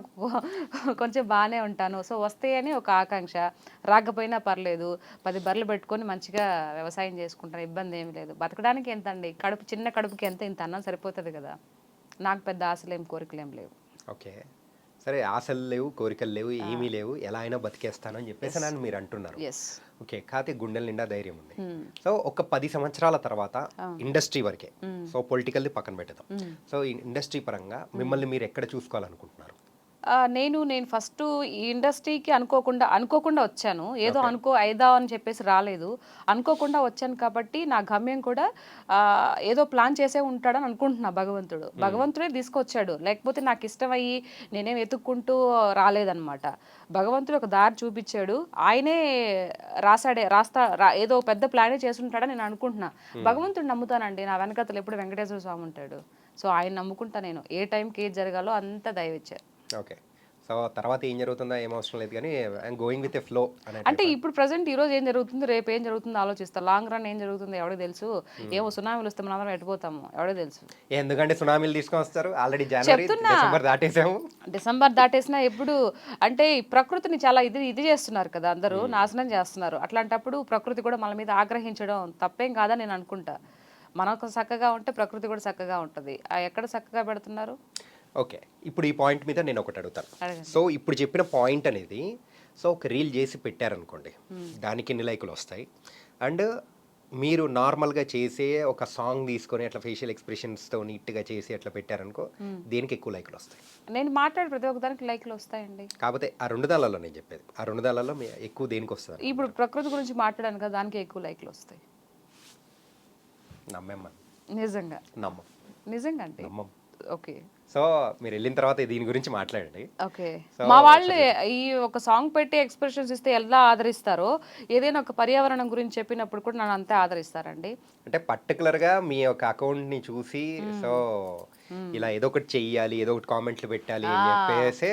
కొంచెం బాగానే ఉంటాను. సో వస్తాయని ఒక ఆకాంక్ష, రాకపోయినా పర్లేదు, 10 బర్రెలు పెట్టుకొని మంచిగా వ్యవసాయం చేసుకుంటాను, ఇబ్బంది ఏమి లేదు. బతకడానికి ఎంత అండి, చిన్న కడుపుకి ఇంత అన్నం సరిపోతుంది కదా. నాకు పెద్ద ఆశలేం, కోరికలేం లేవు. ఓకే. సరే, ఆశలు లేవు, కోరికలు లేవు, ఏమీ లేవు, ఎలా అయినా బతికేస్తాను అని చెప్పేసి నన్ను మీరు అంటున్నారు. ఓకే. కాకపోతే గుండెల నిండా ధైర్యం ఉంది. సో ఒక 10 సంవత్సరాల తర్వాత ఇండస్ట్రీ వరకే, సో పొలిటికల్ది పక్కన పెట్టేద్దాం. సో ఇండస్ట్రీ పరంగా మిమ్మల్ని మీరు ఎక్కడ చూసుకోవాలనుకుంటున్నారు? నేను ఫస్ట్ ఈ ఇండస్ట్రీకి అనుకోకుండా వచ్చాను. ఏదో అయిదా అని చెప్పేసి రాలేదు, అనుకోకుండా వచ్చాను. కాబట్టి నా గమ్యం కూడా ఏదో ప్లాన్ చేసే ఉంటాడని అనుకుంటున్నా. భగవంతుడే తీసుకొచ్చాడు, లేకపోతే నాకు ఇష్టమయ్యి నేనేం వెతుక్కుంటూ రాలేదన్నమాట. భగవంతుడు ఒక దారి చూపించాడు, ఆయనే ఏదో పెద్ద ప్లానే చేస్తుంటాడని నేను అనుకుంటున్నా. భగవంతుడు నమ్ముతానండి, నా వెనకతలు ఎప్పుడు వెంకటేశ్వర స్వామి ఉంటాడు. సో ఆయన నమ్ముకుంటా నేను. ఏ టైంకి ఏది జరగాలో అంత దయవిచ్చారు. ఓకే. సో తర్వాత ఏం జరుగుతుందో ఏం అవసరం లేదు, కానీ I'm going with a flow అంటే ఇప్పుడు ప్రజెంట్ ఈ రోజు ఏం జరుగుతుంది, రేపు ఏం జరుగుతుందో ఆలోచిస్తా. లాంగ్ రన్ ఏం జరుగుతుందో ఎవరికి తెలుసు. ఏమో సునామీలు వస్తే మనం అందరం ఎట్టిపోతాము, ఎవరికి తెలుసు. ఎందుకంటే సునామీలు తీసుకొని వస్తారు, ఆల్రెడీ డిసెంబర్ దాటేసాము. డిసెంబర్ దాటేసినా ఎప్పుడు అంటే ప్రకృతిని చాలా ఇది చేస్తున్నారు కదా, అందరూ నాశనం చేస్తున్నారు. అట్లాంటప్పుడు ప్రకృతి కూడా మన మీద ఆగ్రహించడం తప్పేం కాదని నేను అనుకుంటా. మనకు చక్కగా ఉంటే ప్రకృతి కూడా చక్కగా ఉంటుంది. ఎక్కడ చక్కగా పెడుతున్నారు? ఓకే. ఇప్పుడు ఈ పాయింట్ మీద నేను ఒకటి అడుగుతాను. సో ఇప్పుడు చెప్పిన పాయింట్ అనేది, సో ఒక రీల్ చేసి పెట్టారనుకోండి, దానికి ఎన్ని లైకులు వస్తాయి? అండ్ మీరు నార్మల్గా చేసే ఒక సాంగ్ తీసుకొని అట్లా ఫేషియల్ ఎక్స్ప్రెషన్స్తో నీట్గా చేసి అట్లా పెట్టారనుకో, దేనికి ఎక్కువ లైకులు వస్తాయి? నేను మాట్లాడే ప్రతి ఒక్కదానికి లైకులు వస్తాయండి. కాకపోతే ఆ 2 దాలలో నేను చెప్పేది, ఆ 2 దాలలో ఎక్కువ దేనికి వస్తుంది? ఇప్పుడు ప్రకృతి గురించి మాట్లాడాను కదా, దానికి ఎక్కువ లైకులు వస్తాయి. నమ్మేమ్మా? నిజంగా నమ్మం. నిజంగా అంటే నమ్మం. ఓకే. సో మీరు వెళ్ళిన తర్వాత దీని గురించి మాట్లాడండి. ఓకే. మా వాళ్ళు ఈ ఒక సాంగ్ పెట్టి ఎక్స్ప్రెషన్స్ ఇస్తే ఎలా ఆదరిస్తారో, ఏదైనా ఒక పర్యావరణం గురించి చెప్పినప్పుడు కూడా నన్ను అంతే ఆదరిస్తారండి. అంటే పర్టికులర్గా మీ యొక్క అకౌంట్ని చూసి సో ఇలా ఏదో ఒకటి చెయ్యాలి, ఏదో ఒకటి కామెంట్లు పెట్టాలి అని చెప్పేసి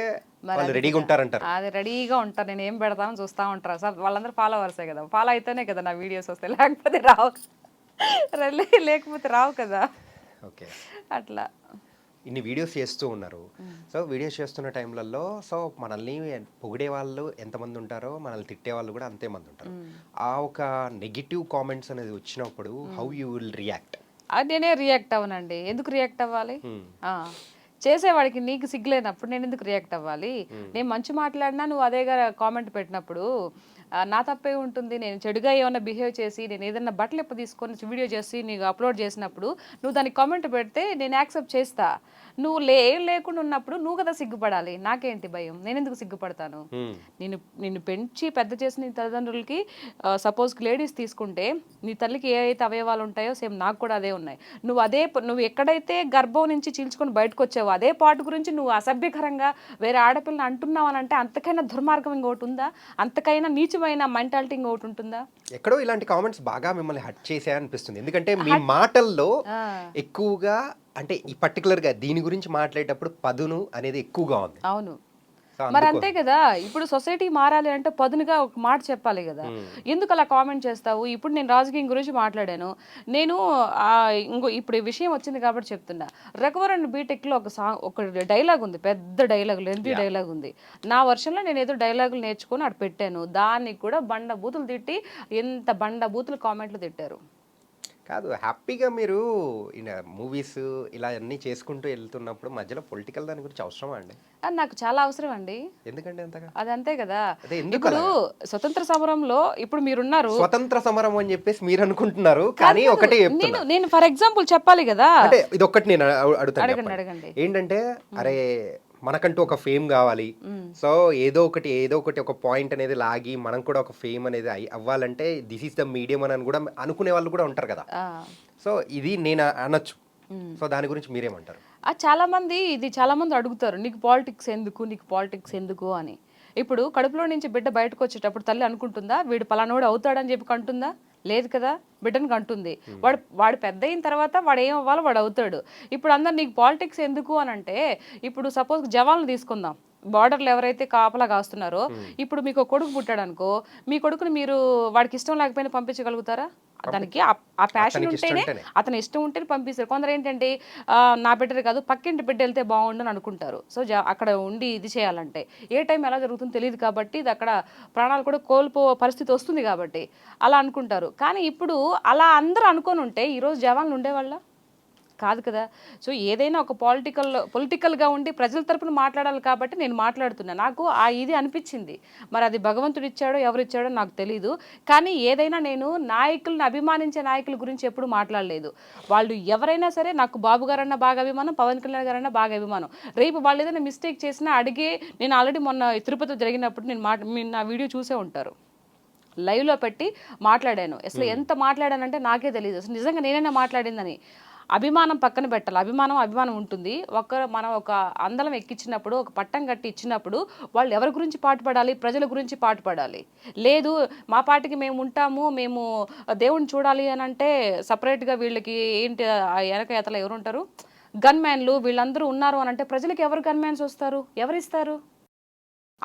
వాళ్ళు రెడీగా ఉంటారంటారు. అది రెడీగా ఉంటారు, నేను ఏం పెడతానో చూస్తూ ఉంటారు. సార్ వాళ్ళందరూ ఫాలోవర్సే కదా, ఫాలో అయితేనే కదా నా వీడియోస్ వస్తాయి, లేకపోతే రావు. లేకపోతే రావు కదా. ఓకే. అట్లా ఇన్ని వీడియోస్ చేస్తూ ఉన్నారు. సో వీడియోస్ చేస్తున్న టైంలలో సో మనల్ని పొగిడే వాళ్ళు ఎంతమంది ఉంటారో, మనల్ని తిట్టే వాళ్ళు కూడా అంతే మంది ఉంటారు. ఆ ఒక నెగిటివ్ కామెంట్స్ అనేది వచ్చినప్పుడు హౌ యూ విల్ రియాక్ట్? నేనే రియాక్ట్ అవ్వనండి. ఎందుకు రియాక్ట్ అవ్వాలి? చేసేవాడికి నీకు సిగ్గులేనప్పుడు నేను ఎందుకు రియాక్ట్ అవ్వాలి? నేను మంచి మాట్లాడినా నువ్వు అదేగా కామెంట్ పెట్టినప్పుడు నా తప్పే ఉంటుంది, నేను చెడుగా ఏమైనా బిహేవ్ చేసి నేను ఏదైనా బట్టలు ఎప్పు తీసుకొని వీడియో చేసి నీకు అప్లోడ్ చేసినప్పుడు నువ్వు దానికి కామెంట్ పెడితే నేను యాక్సెప్ట్ చేస్తా. నువ్వు ఏం లేకుండా ఉన్నప్పుడు నువ్వు కదా సిగ్గుపడాలి, నాకేంటి భయం, నేను ఎందుకు సిగ్గుపడతాను? నిన్ను పెంచి పెద్ద చేసిన నీ తల్లిదండ్రులకి సపోజ్ లేడీస్ తీసుకుంటే నీ తల్లికి ఏ అయితే అవయవాలు ఉంటాయో సేమ్ నాకు కూడా అదే ఉన్నాయి. నువ్వు ఎక్కడైతే గర్భం నుంచి చీల్చుకొని బయటకు వచ్చావో అదే పాటు గురించి నువ్వు అసభ్యకరంగా వేరే ఆడపిల్లని అంటున్నావు అని అంటే అంతకైనా దుర్మార్గం ఇంకోటి ఉందా? అంతకైనా నీచమైన మెంటాలిటీ ఇంకోటి ఉంటుందా? ఎక్కడో ఇలాంటి కామెంట్స్ బాగా మిమ్మల్ని హట్ చేసే అనిపిస్తుంది. ఎందుకంటే మీ మాటల్లో ఎక్కువగా అంటే ఈ పర్టికులర్గా దీని గురించి మాట్లాడేటప్పుడు పదును అనేది ఎక్కువగా ఉంది. అవును, మరి అంతే కదా. ఇప్పుడు సొసైటీ మారాలి అంటే పదునుగా ఒక మాట చెప్పాలి కదా. ఎందుకు అలా కామెంట్ చేస్తావు? ఇప్పుడు నేను రాజకీయం గురించి మాట్లాడాను, నేను ఇప్పుడు ఈ విషయం వచ్చింది కాబట్టి చెప్తున్నా. రఘువరన్ బీటెక్లో ఒక డైలాగ్ ఉంది, పెద్ద డైలాగ్, లెంతీ డైలాగ్ ఉంది. నా వర్షంలో నేను ఏదో డైలాగులు నేర్చుకొని అక్కడ పెట్టాను, దానికి కూడా బండ బూతులు తిట్టి ఎంత బండ బూతులు కామెంట్లు తిట్టారు. కాదు, హ్యాపీగా మీరు మూవీస్ ఇలా అన్నీ చేసుకుంటూ వెళ్తున్నప్పుడు మధ్యలో పొలిటికల్ దాని గురించి అవసరమా అండి? అది నాకు చాలా అవసరం అండి. ఎందుకంటే అంతగా అది అంతే కదా. ఇప్పుడు స్వతంత్ర సమరంలో ఇప్పుడు మీరున్నారు, స్వతంత్ర సమరం అని చెప్పేసి మీరు అనుకుంటున్నారు, కానీ ఒకటే చెప్తున్నా. నేను ఫర్ ఎగ్జాంపుల్ చెప్పాలి కదా. అంటే ఇది ఒక్కటి నేను అడుగుతాను, అడగండి. ఏంటంటే అరే మనకంటూ ఒక ఫేమ్ కావాలి, సో ఏదో ఒకటి ఒక పాయింట్ అనేది లాగి మనం కూడా ఒక ఫేమ్ అనేది అవ్వాలంటే దిస్ ఈస్ ద మీడియం అని కూడా అనుకునే వాళ్ళు కూడా ఉంటారు కదా. సో ఇది నేను అనొచ్చు. సో దాని గురించి మీరేమంటారు? చాలా మంది అడుగుతారు, నీకు పాలిటిక్స్ ఎందుకు అని. ఇప్పుడు కడుపులో నుంచి బిడ్డ బయటకు వచ్చేటప్పుడు తల్లి అనుకుంటుందా వీడు పలానోడు అవుతాడని చెప్పి కంటుందా? లేదు కదా, బిడ్డను కంటుంది. వాడు పెద్ద అయిన తర్వాత వాడు ఏం అవ్వాలో వాడు అవుతాడు. ఇప్పుడు అందరు నీకు పాలిటిక్స్ ఎందుకు అని అంటే, ఇప్పుడు సపోజ్ జవాన్లు తీసుకుందాం, బార్డర్లు ఎవరైతే కాపలా కాస్తున్నారో, ఇప్పుడు మీకు కొడుకు పుట్టాడు అనుకో, మీ కొడుకుని మీరు వాడికి ఇష్టం లేకపోయినా పంపించగలుగుతారా? దానికి ఆ ప్యాషన్ ఉంటేనే, అతని ఇష్టం ఉంటేనే పంపిస్తారు. కొందరు ఏంటంటే నా బిడ్డరే కాదు పక్కింటి బిడ్డ వెళ్తే బాగుండని అనుకుంటారు. సో అక్కడ ఉండి ఇది చేయాలంటే ఏ టైం ఎలా జరుగుతుందో తెలియదు కాబట్టి ఇది అక్కడ ప్రాణాలు కూడా పరిస్థితి వస్తుంది కాబట్టి అలా అనుకుంటారు. కానీ ఇప్పుడు అలా అందరూ అనుకొని ఉంటే ఈరోజు జవాన్లు ఉండేవాళ్ళ కాదు కదా. సో ఏదైనా ఒక పొలిటికల్గా ఉండి ప్రజల తరపున మాట్లాడాలి కాబట్టి నేను మాట్లాడుతున్నా. నాకు ఇది అనిపించింది. మరి అది భగవంతుడు ఇచ్చాడో ఎవరిచ్చాడో నాకు తెలీదు. కానీ ఏదైనా నేను నాయకులను అభిమానించే నాయకుల గురించి ఎప్పుడు మాట్లాడలేదు. వాళ్ళు ఎవరైనా సరే నాకు బాబు గారన్నా బాగా అభిమానం, పవన్ కళ్యాణ్ గారన్నా బాగా అభిమానం. రేపు వాళ్ళు ఏదైనా మిస్టేక్ చేసినా అడిగే, నేను ఆల్రెడీ మొన్న తిరుపతి జరిగినప్పుడు మీరు నా వీడియో చూసే ఉంటారు, లైవ్లో పెట్టి మాట్లాడాను. అసలు ఎంత మాట్లాడానంటే నాకే తెలియదు అసలు నిజంగా నేనైనా మాట్లాడిందని. అభిమానం పక్కన పెట్టాలి, అభిమానం ఉంటుంది. మనం ఒక అందలం ఎక్కించినప్పుడు, ఒక పట్టం కట్టి ఇచ్చినప్పుడు వాళ్ళు ఎవరి గురించి పాటుపడాలి? ప్రజల గురించి పాటుపడాలి. లేదు మా పాటికి మేము ఉంటాము, మేము దేవుణ్ణి చూడాలి అని అంటే సపరేట్గా వీళ్ళకి ఏంటి వెనక ఎతల ఎవరుంటారు? గన్ మ్యాన్లు వీళ్ళందరూ ఉన్నారు అని అంటే ప్రజలకు ఎవరు గన్ మ్యాన్స్ వస్తారు? ఎవరిస్తారు?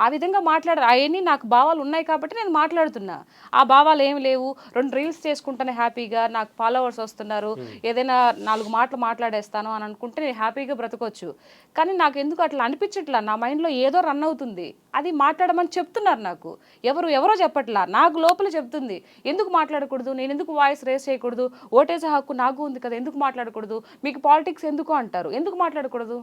ఆ విధంగా మాట్లాడారు. అవన్నీ నాకు భావాలు ఉన్నాయి కాబట్టి నేను మాట్లాడుతున్నా. ఆ భావాలు ఏమి లేవు, 2 రీల్స్ చేసుకుంటానే హ్యాపీగా నాకు ఫాలోవర్స్ వస్తున్నారు, ఏదైనా 4 మాటలు మాట్లాడేస్తాను అని అనుకుంటే నేను హ్యాపీగా బ్రతకొచ్చు. కానీ నాకు ఎందుకు అట్లా అనిపించట్లా, నా మైండ్లో ఏదో రన్ అవుతుంది. అది మాట్లాడమని చెప్తున్నారు నాకు, ఎవరో చెప్పట్లా, నాకు లోపల చెప్తుంది. ఎందుకు మాట్లాడకూడదు, నేను ఎందుకు వాయిస్ రేస్ చేయకూడదు? ఓటేసే హక్కు నాకు ఉంది కదా, ఎందుకు మాట్లాడకూడదు? మీకు పాలిటిక్స్ ఎందుకు అంటారు, ఎందుకు మాట్లాడకూడదు?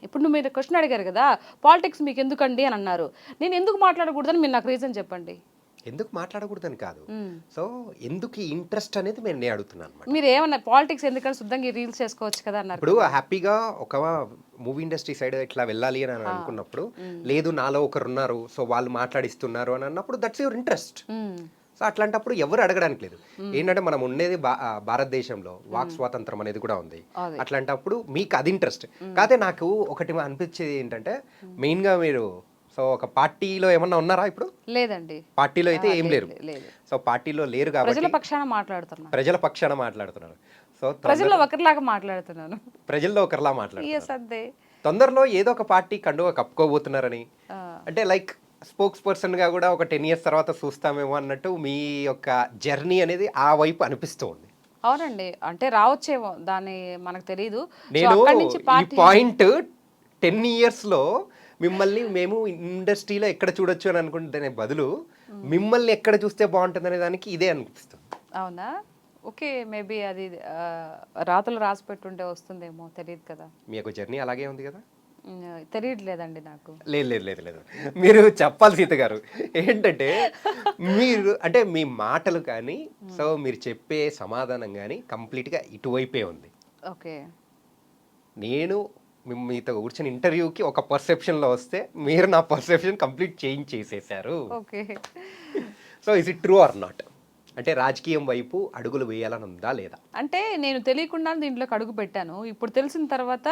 ఇప్పుడు మీరు క్వశ్చన్ అడిగారు కదా, పాలిటిక్స్ మీకు ఎందుకండి అని అన్నారు. నేను ఎందుకు మాట్లాడకూడదని మీరు నాకు రీజన్ చెప్పండి. ఎందుకు మాట్లాడకూడదని కాదు, సో ఎందుకు ఇంట్రెస్ట్ అనేది నేను అడుగుతున్నాను. మీరు ఏమన్నా పాలిటిక్స్ ఎందుకని శుద్ధంగా రీల్స్ చేసుకోవచ్చు కదా అన్నారు. ఇప్పుడు హ్యాపీగా ఒక మూవీ ఇండస్ట్రీ సైడ్ ఇట్లా వెళ్ళాలి అని అనుకున్నప్పుడు, లేదు నాలో ఒకరు ఉన్నారు సో వాళ్ళు మాట్లాడిస్తున్నారు అని అన్నప్పుడు దట్స్ యువర్ ఇంట్రెస్ట్. సో అట్లాంటప్పుడు ఎవరు అడగడానికి లేదు. ఏంటంటే మనం ఉండేది భారతదేశంలో వాక్ స్వాతంత్రం అనేది కూడా ఉంది. అట్లాంటప్పుడు మీకు అది ఇంట్రెస్ట్ కాదే. నాకు ఒకటి అనిపించేది ఏంటంటే, మెయిన్గా మీరు సో ఒక పార్టీలో ఏమన్నా ఉన్నారా ఇప్పుడు? లేదండి, పార్టీలో అయితే ఏం లేరు. సో పార్టీలో లేరు కాబట్టి ప్రజల పక్షాన మాట్లాడుతున్నారు. సో ప్రజల్లో ఒకరిలాగా మాట్లాడుతున్నాను, ప్రజల్లో ఒకరిలా మాట్లాడుతున్నారు. తొందరలో ఏదో ఒక పార్టీ కండువా కప్పుకోబోతున్నారని, అంటే లైక్ స్పోక్స్ పర్సన్ గా కూడా ఒక 10 years తర్వాత చూస్తామేమో అన్నట్టు మీ యొక్క జర్నీ అనేది ఆ వైపు అనిపిస్తుంది. అవునండి, అంటే రావచ్చేమో, దాన్ని మనకు తెలియదు. నేను ఈ పాయింట్ 10 years లో మిమ్మల్ని మేము ఇండస్ట్రీలో ఎక్కడ చూడొచ్చు అని అనుకుంటే బదులు మిమ్మల్ని ఎక్కడ చూస్తే బాగుంటుంది అనే దానికి ఇదే అనిపిస్తుంది. అవునా, ఓకే, మేబీ అది రాతలు రాసి పెట్టుంటే వస్తుందేమో, తెలియదు కదా. మీ యొక్క జర్నీ అలాగే ఉంది కదా. తెలియట్లేదండి నాకు. లేదు లేదు లేదు లేదు మీరు చెప్పాలి సీత గారు. ఏంటంటే మీరు అంటే మీ మాటలు కానీ, సో మీరు చెప్పే సమాధానం కానీ కంప్లీట్గా ఇటువైపే ఉంది. ఓకే. నేను మీతో కూర్చొని ఇంటర్వ్యూకి ఒక పర్సెప్షన్లో వస్తే మీరు నా పర్సెప్షన్ కంప్లీట్ చేంజ్ చేసేసారు. Okay. So is it true or not? అంటే రాజకీయం వైపు అడుగులు వేయాలని ఉందా లేదా? అంటే నేను తెలియకుండానే దీంట్లోకి అడుగు పెట్టాను. ఇప్పుడు తెలిసిన తర్వాత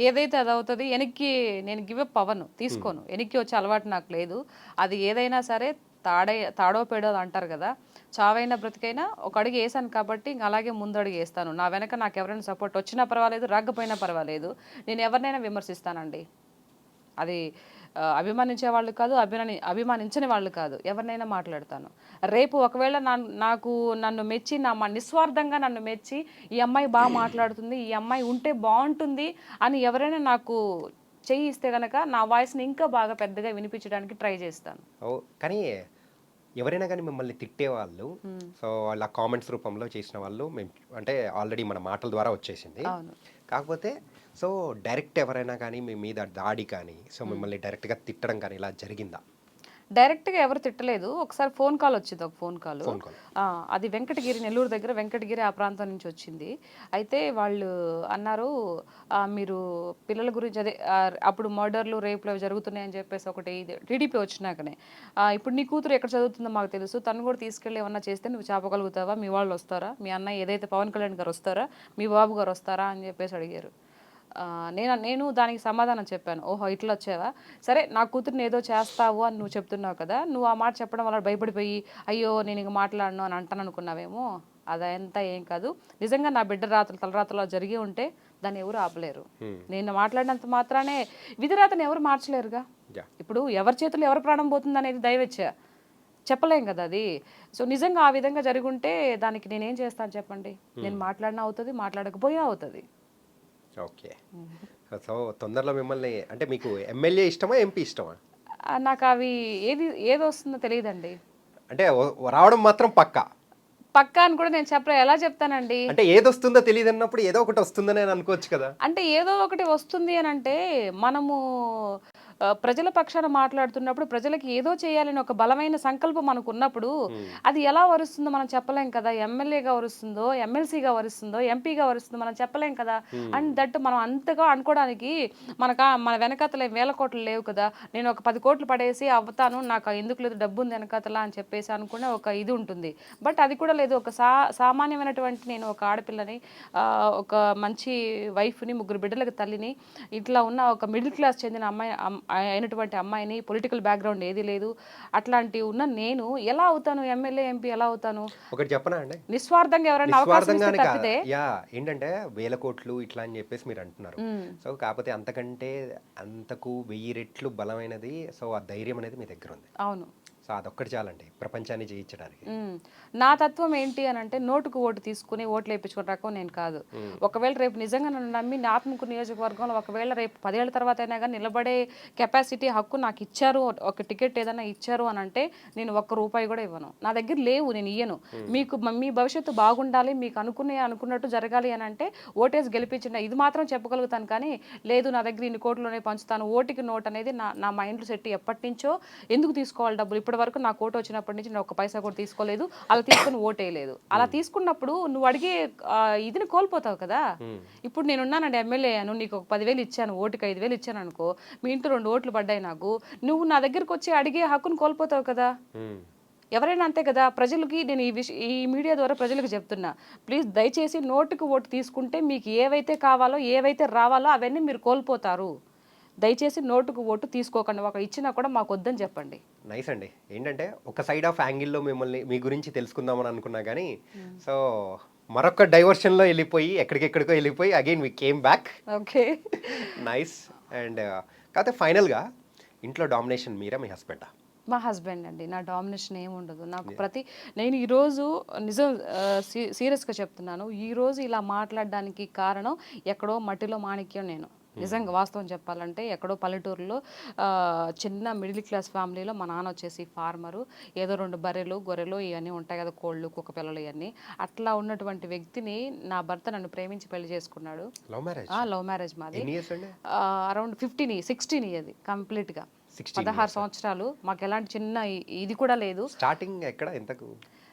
ఏదైతే అదవుతది. ఎనక్కి నేను గివ్ అప్ అవ్వను. తీసుకోను. ఎనక్కి వచ్చే అలవాటు నాకు లేదు. అది ఏదైనా సరే తాడో పేడో అంటారు కదా! చావైనా బ్రతికైనా ఒక అడుగు ఏసాను కాబట్టి ఇంక అలాగే ముందడుగు ఏస్తాను. నా వెనక నాకు ఎవరైనా సపోర్ట్ వచ్చినా పర్వాలేదు, రాకపోయినా పర్వాలేదు. నేను ఎవరినైనా విమర్శిస్తానండి. అది అభిమానించే వాళ్ళు కాదు, అభిమానించని వాళ్ళు కాదు. ఎవరినైనా మాట్లాడతాను. రేపు ఒకవేళ నన్ను మెచ్చి నిస్వార్థంగా నన్ను మెచ్చి ఈ అమ్మాయి బాగా మాట్లాడుతుంది, ఈ అమ్మాయి ఉంటే బాగుంటుంది అని ఎవరైనా నాకు చెయ్యి ఇస్తే గనక నా వాయిస్ని ఇంకా బాగా పెద్దగా వినిపించడానికి ట్రై చేస్తాను. ఓ కానీ ఎవరైనా కానీ మిమ్మల్ని తిట్టేవాళ్ళు, సో వాళ్ళ కామెంట్స్ రూపంలో చేసిన వాళ్ళు మేము అంటే ఆల్రెడీ మన మాటల ద్వారా వచ్చేసింది. అవును. కాకపోతే సో డైరెక్ట్ ఎవరైనా కానీ మీ మీద దాడి కానీ, సో మిమ్మల్ని డైరెక్ట్గా తిట్టడం కానీ ఇలా జరిగిందా? డైరెక్ట్గా ఎవరు తిట్టలేదు. ఒకసారి ఫోన్ కాల్ వచ్చింది. ఒక ఫోన్ కాల్. Phone call. అది వెంకటగిరి, నెల్లూరు దగ్గర వెంకటగిరి ఆ ప్రాంతం నుంచి వచ్చింది. అయితే వాళ్ళు అన్నారు, మీరు పిల్లల గురించి అదే అప్పుడు మర్డర్లు, రేపులు అవి జరుగుతున్నాయని చెప్పేసి ఒకటి టీడీపీ వచ్చినాకనే ఇప్పుడు నీ కూతురు ఎక్కడ చదువుతుందో మాకు తెలుసు, తను కూడా తీసుకెళ్ళి ఏమన్నా చేస్తే నువ్వు చెప్పగలుగుతావా? మీ వాళ్ళు వస్తారా? మీ అన్నయ్య ఏదైతే పవన్ కళ్యాణ్ గారు వస్తారా? మీ బాబు గారు వస్తారా అని చెప్పేసి అడిగారు. నేను దానికి సమాధానం చెప్పాను. ఓహో ఇట్లా వచ్చావా, సరే నా కూతుర్ని ఏదో చేస్తావు అని నువ్వు చెప్తున్నావు కదా, నువ్వు ఆ మాట చెప్పడం వల్ల భయపడిపోయి అయ్యో నేను ఇంక మాట్లాడను అని అంటాను అనుకున్నావేమో, అదంతా ఏం కాదు. నిజంగా నా బిడ్డ తలరాత్రలో జరిగి ఉంటే దాన్ని ఎవరు ఆపలేరు. నేను మాట్లాడినంత మాత్రానే విధిరాతను ఎవరు మార్చలేరుగా. ఇప్పుడు ఎవరి చేతులు ఎవరి ప్రాణం పోతుంది అనేది దైవచ్చ చెప్పలేం కదా అది. సో నిజంగా ఆ విధంగా జరిగి ఉంటే దానికి నేనేం చేస్తాను చెప్పండి. నేను మాట్లాడినా అవుతుంది, మాట్లాడకపోయినా అవుతుంది. ఓకే. సో తొందరలో మిమ్మల్ని అంటే మీకు ఎమ్మెల్యే ఇష్టమా, ఎంపీ ఇష్టమా? నాకు అవి ఏది వస్తుందో తెలియదండి. అంటే రావడం మాత్రం పక్కా పక్కా అని కూడా నేను ఎలా చెప్తానండి. అంటే ఏది వస్తుందో తెలియదు అన్నప్పుడు ఏదో ఒకటి వస్తుందని అనుకోవచ్చు కదా. అంటే ఏదో ఒకటి వస్తుంది అని అంటే మనము ప్రజల పక్షాన మాట్లాడుతున్నప్పుడు ప్రజలకి ఏదో చేయాలని ఒక బలమైన సంకల్పం మనకు ఉన్నప్పుడు అది ఎలా వరుస్తుందో మనం చెప్పలేం కదా. ఎమ్మెల్యేగా వరుస్తుందో, ఎమ్మెల్సీగా వరుస్తుందో, ఎంపీగా వరుస్తుందో మనం చెప్పలేం కదా. అండ్ దట్ మనం అంతగా అనుకోవడానికి మన వెనకాతల వేల కోట్లు లేవు కదా. నేను ఒక 10 కోట్లు పడేసి అవ్వతాను, నాకు ఎందుకు లేదు, డబ్బు ఉంది వెనకాతల అని చెప్పేసి అనుకునే ఒక ఇది ఉంటుంది. బట్ అది కూడా లేదు. ఒక సామాన్యమైనటువంటి నేను ఒక ఆడపిల్లని, ఒక మంచి వైఫ్ని, 3 బిడ్డలకు తల్లిని, ఇట్లా ఉన్న ఒక మిడిల్ క్లాస్ చెందిన అయినటువంటి అమ్మాయిని, పొలిటికల్ బ్యాక్గ్రౌండ్ ఏది లేదు, అట్లాంటి ఉన్న నేను ఎలా అవుతాను ఎమ్మెల్యే, ఎంపీ ఎలా అవుతాను? ఒకటి చెప్పనా అండి, నిస్వార్థంగా ఎవరైనా అవకాశం ఇస్తే తప్పితే. ఏంటంటే 1000 కోట్లు ఇట్లా అని చెప్పేసి మీరు అంటున్నారు. సో కాకపోతే అంతకంటే అంతకు 1000 రెట్లు బలమైనది, సో ఆ ధైర్యం అనేది మీ దగ్గర ఉంది. అవును. సో అదొక్కటి చాలండి ప్రపంచాన్ని జయించడానికి. నా తత్వం ఏంటి అని అంటే నోటుకు ఓటు తీసుకుని ఓట్లు వేయించుకునే రకం నేను కాదు. ఒకవేళ రేపు నిజంగా నన్ను నమ్మి ఆత్మకూరు నియోజకవర్గంలో ఒకవేళ రేపు 10 ఏళ్ల తర్వాత అయినా కానీ నిలబడే కెపాసిటీ, హక్కు నాకు ఇచ్చారు, ఒక టికెట్ ఏదైనా ఇచ్చారు అని అంటే నేను ₹1 కూడా ఇవ్వను. నా దగ్గర లేవు, నేను ఇయ్యను. మీకు మీ భవిష్యత్తు బాగుండాలి, మీకు అనుకున్నట్టు జరగాలి అని అంటే ఓటేసి గెలిపించిన ఇది మాత్రం చెప్పగలుగుతాను. కానీ లేదు నా దగ్గర ఇన్ని కోట్లోనే పంచుతాను, ఓటుకి నోట్ అనేది నా మైండ్లో సెట్ ఎప్పటి నుంచో. ఎందుకు తీసుకోవాలి డబ్బులు? ఇప్పటి వరకు నాకు ఓటు వచ్చినప్పటి నుంచి నేను 1 పైసా కూడా తీసుకోలేదు, అలా తీసుకుని ఓటేయలేదు. అలా తీసుకున్నప్పుడు నువ్వు అడిగే ఇదిని కోల్పోతావు కదా. ఇప్పుడు నేనున్నానండి, ఎమ్మెల్యే అయ్యాను, నీకు ఒక 10,000 ఇచ్చాను, ఓటుకి 5,000 ఇచ్చాను అనుకో, మీ ఇంట్లో 2 ఓట్లు పడ్డాయి నాకు, నువ్వు నా దగ్గరకు వచ్చి అడిగే హక్కును కోల్పోతావు కదా. ఎవరైనా అంతే కదా. ప్రజలకి నేను ఈ మీడియా ద్వారా ప్రజలకు చెప్తున్నా, ప్లీజ్ దయచేసి నోటుకు ఓటు తీసుకుంటే మీకు ఏవైతే కావాలో, ఏవైతే రావాలో అవన్నీ మీరు కోల్పోతారు. దయచేసి నోటుకు ఓటు తీసుకోకండి. ఒక ఇచ్చినా కూడా మాకు వద్దని చెప్పండి. నైస్ అండి. ఏంటంటే ఒక సైడ్ ఆఫ్ యాంగిల్లో మిమ్మల్ని మీ గురించి తెలుసుకుందామని అనుకున్నా కానీ, సో మరొక డైవర్షన్లో వెళ్ళిపోయి ఎక్కడికెక్కడికో వెళ్ళిపోయి again we came back. Okay, nice. And కాకపోతే ఫైనల్గా ఇంట్లో డామినేషన్ మీరా, మీ హస్బెండా? మా హస్బెండ్ అండి. నా డామినేషన్ ఏమి ఉండదు. నాకు నేను ఈరోజు నిజం సీరియస్గా చెప్తున్నాను, ఈరోజు ఇలా మాట్లాడడానికి కారణం ఎక్కడో మట్టిలో మాణిక్యం నేను. నిజంగా వాస్తవం చెప్పాలంటే ఎక్కడో పల్లెటూరులో చిన్న మిడిల్ క్లాస్ ఫ్యామిలీలో మా నాన్న వచ్చేసి ఫార్మరు, ఏదో 2 బర్రెలు గొర్రెలు ఇవన్నీ ఉంటాయి కదా, కోళ్ళు కుక్క పిల్లలు ఇవన్నీ. అట్లా ఉన్నటువంటి వ్యక్తిని నా భర్త నన్ను ప్రేమించి పెళ్లి చేసుకున్నాడు. Love marriage. లవ్ మ్యారేజ్ మాది. ఎన్ని ఇయర్స్ అండి? అరౌండ్ 16 అది కంప్లీట్గా. 16 16 సంవత్సరాలు. మాకు ఎలాంటి చిన్న ఇది కూడా లేదు. స్టార్టింగ్ ఎక్కడ ఎంతకు?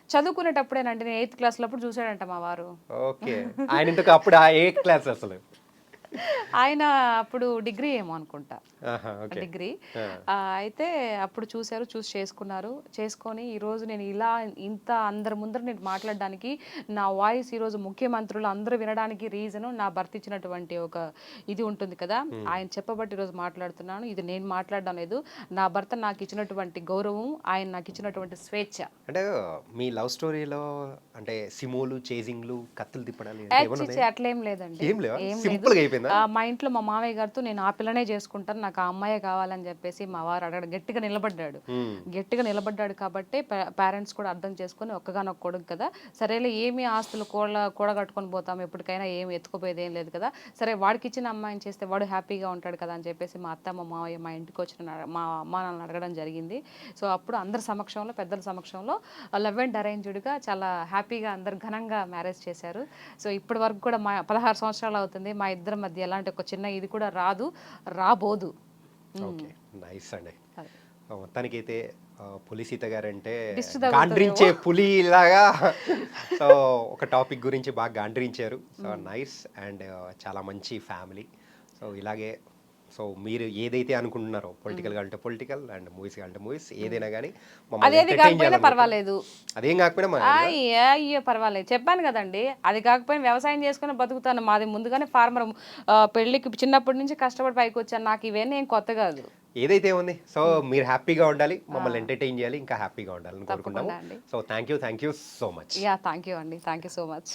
చదువుకునేటప్పుడేనండి, నేను 8th క్లాస్లో అప్పుడు చూసాడంట మా వారు. ఓకే. ఆయన ఇంతకు అప్పుడు ఆ ఏ క్లాస్ అసలు? ఆయన అప్పుడు డిగ్రీ ఏమో అనుకుంటా, ఆహా, ఓకే. డిగ్రీ. అయితే అప్పుడు చూశారు, చూసి చేసుకొని ఈరోజు నేను ఇలా ఇంత అందరి ముందర నేను మాట్లాడడానికి, నా వాయిస్ ఈరోజు ముఖ్యమంత్రులు అందరూ వినడానికి రీజను నా భర్త ఇచ్చినటువంటి ఒక ఇది ఉంటుంది కదా, ఆయన చెప్పబట్టి ఈరోజు మాట్లాడుతున్నాను. ఇది నేను మాట్లాడడం లేదు, నా భర్త నాకు ఇచ్చినటువంటి గౌరవం, ఆయన నాకు ఇచ్చినటువంటి స్వేచ్ఛ. అంటే మీ లవ్ స్టోరీలో అంటే సిమోలు, చేజింగ్లు, కత్తులు తిప్పడాలు అట్లేం లేదండి. ఏం లేవా? సింపుల్ గా అయిపోయిందా? మా ఇంట్లో మా మామయ్య గారితో నేను ఆ పిల్లనే చేసుకుంటాను, నాకు ఆ అమ్మాయే కావాలని చెప్పేసి మా వారు అడగడం గట్టిగా నిలబడ్డాడు కాబట్టి పేరెంట్స్ కూడా అర్థం చేసుకొని ఒక్కగానొక్క కొడుకు కదా, సరేలే ఏమి ఆస్తులు కూడగట్టుకొని పోతాం, ఎప్పటికైనా ఏమి ఎత్తుకుపోయేది ఏం లేదు కదా, సరే వాడికి ఇచ్చిన అమ్మాయిని చేస్తే వాడు హ్యాపీగా ఉంటాడు కదా అని చెప్పేసి మా అత్త మా మావయ్య మా ఇంటికి వచ్చిన మా అమ్మ నాన్నని అడగడం జరిగింది. సో అప్పుడు అందరి సమక్షంలో, పెద్దల సమక్షంలో లవ్ అండ్ అరేంజ్డ్గా చాలా హ్యాపీగా అందరు ఘనంగా మ్యారేజ్ చేశారు. సో ఇప్పటి వరకు కూడా మా 16 సంవత్సరాలు అవుతుంది, మా ఇద్దరి మధ్య ఎలాంటి ఒక చిన్న ఇది కూడా రాబోదు. ఓకే, నైస్ అండి. మొత్తానికైతే పులి సీత గారు అంటే దిష్టి తగులుతుందేమో. గాండ్రించే పులి లాగా సో ఒక టాపిక్ గురించి బాగా గాండ్రించారు. సో నైస్ అండ్ చాలా మంచి ఫ్యామిలీ. సో ఇలాగే సో మీరు ఏదైతే అనుకుంటున్నారో పొలిటికల్ గా అంటే పొలిటికల్ అండ్ మూవీస్ అంటే మూవీస్ ఏదైనా కానీ అదేది కాకపోయినా పర్వాలేదు, అదేం కాకపోయినా అయ్యో పర్వాలేదు. చెప్పాను కదండి, అది కాకపోయినా వ్యవసాయం చేసుకుని బతుకుతాను. మాది ముందుగానే ఫార్మర్, పెళ్లికి చిన్నప్పటి నుంచి కష్టపడి పైకి వచ్చాను, నాకు ఇవన్నీ ఏం కొత్త కాదు. ఏదైతే ఉంది సో మీరు హ్యాపీగా ఉండాలి, మమ్మల్ని ఎంటర్టైన్ చేయాలి, ఇంకా హ్యాపీగా ఉండాలని కోరుకుంటాము. So thank you so much. Thank you అండి, థ్యాంక్ యూ సో మచ్.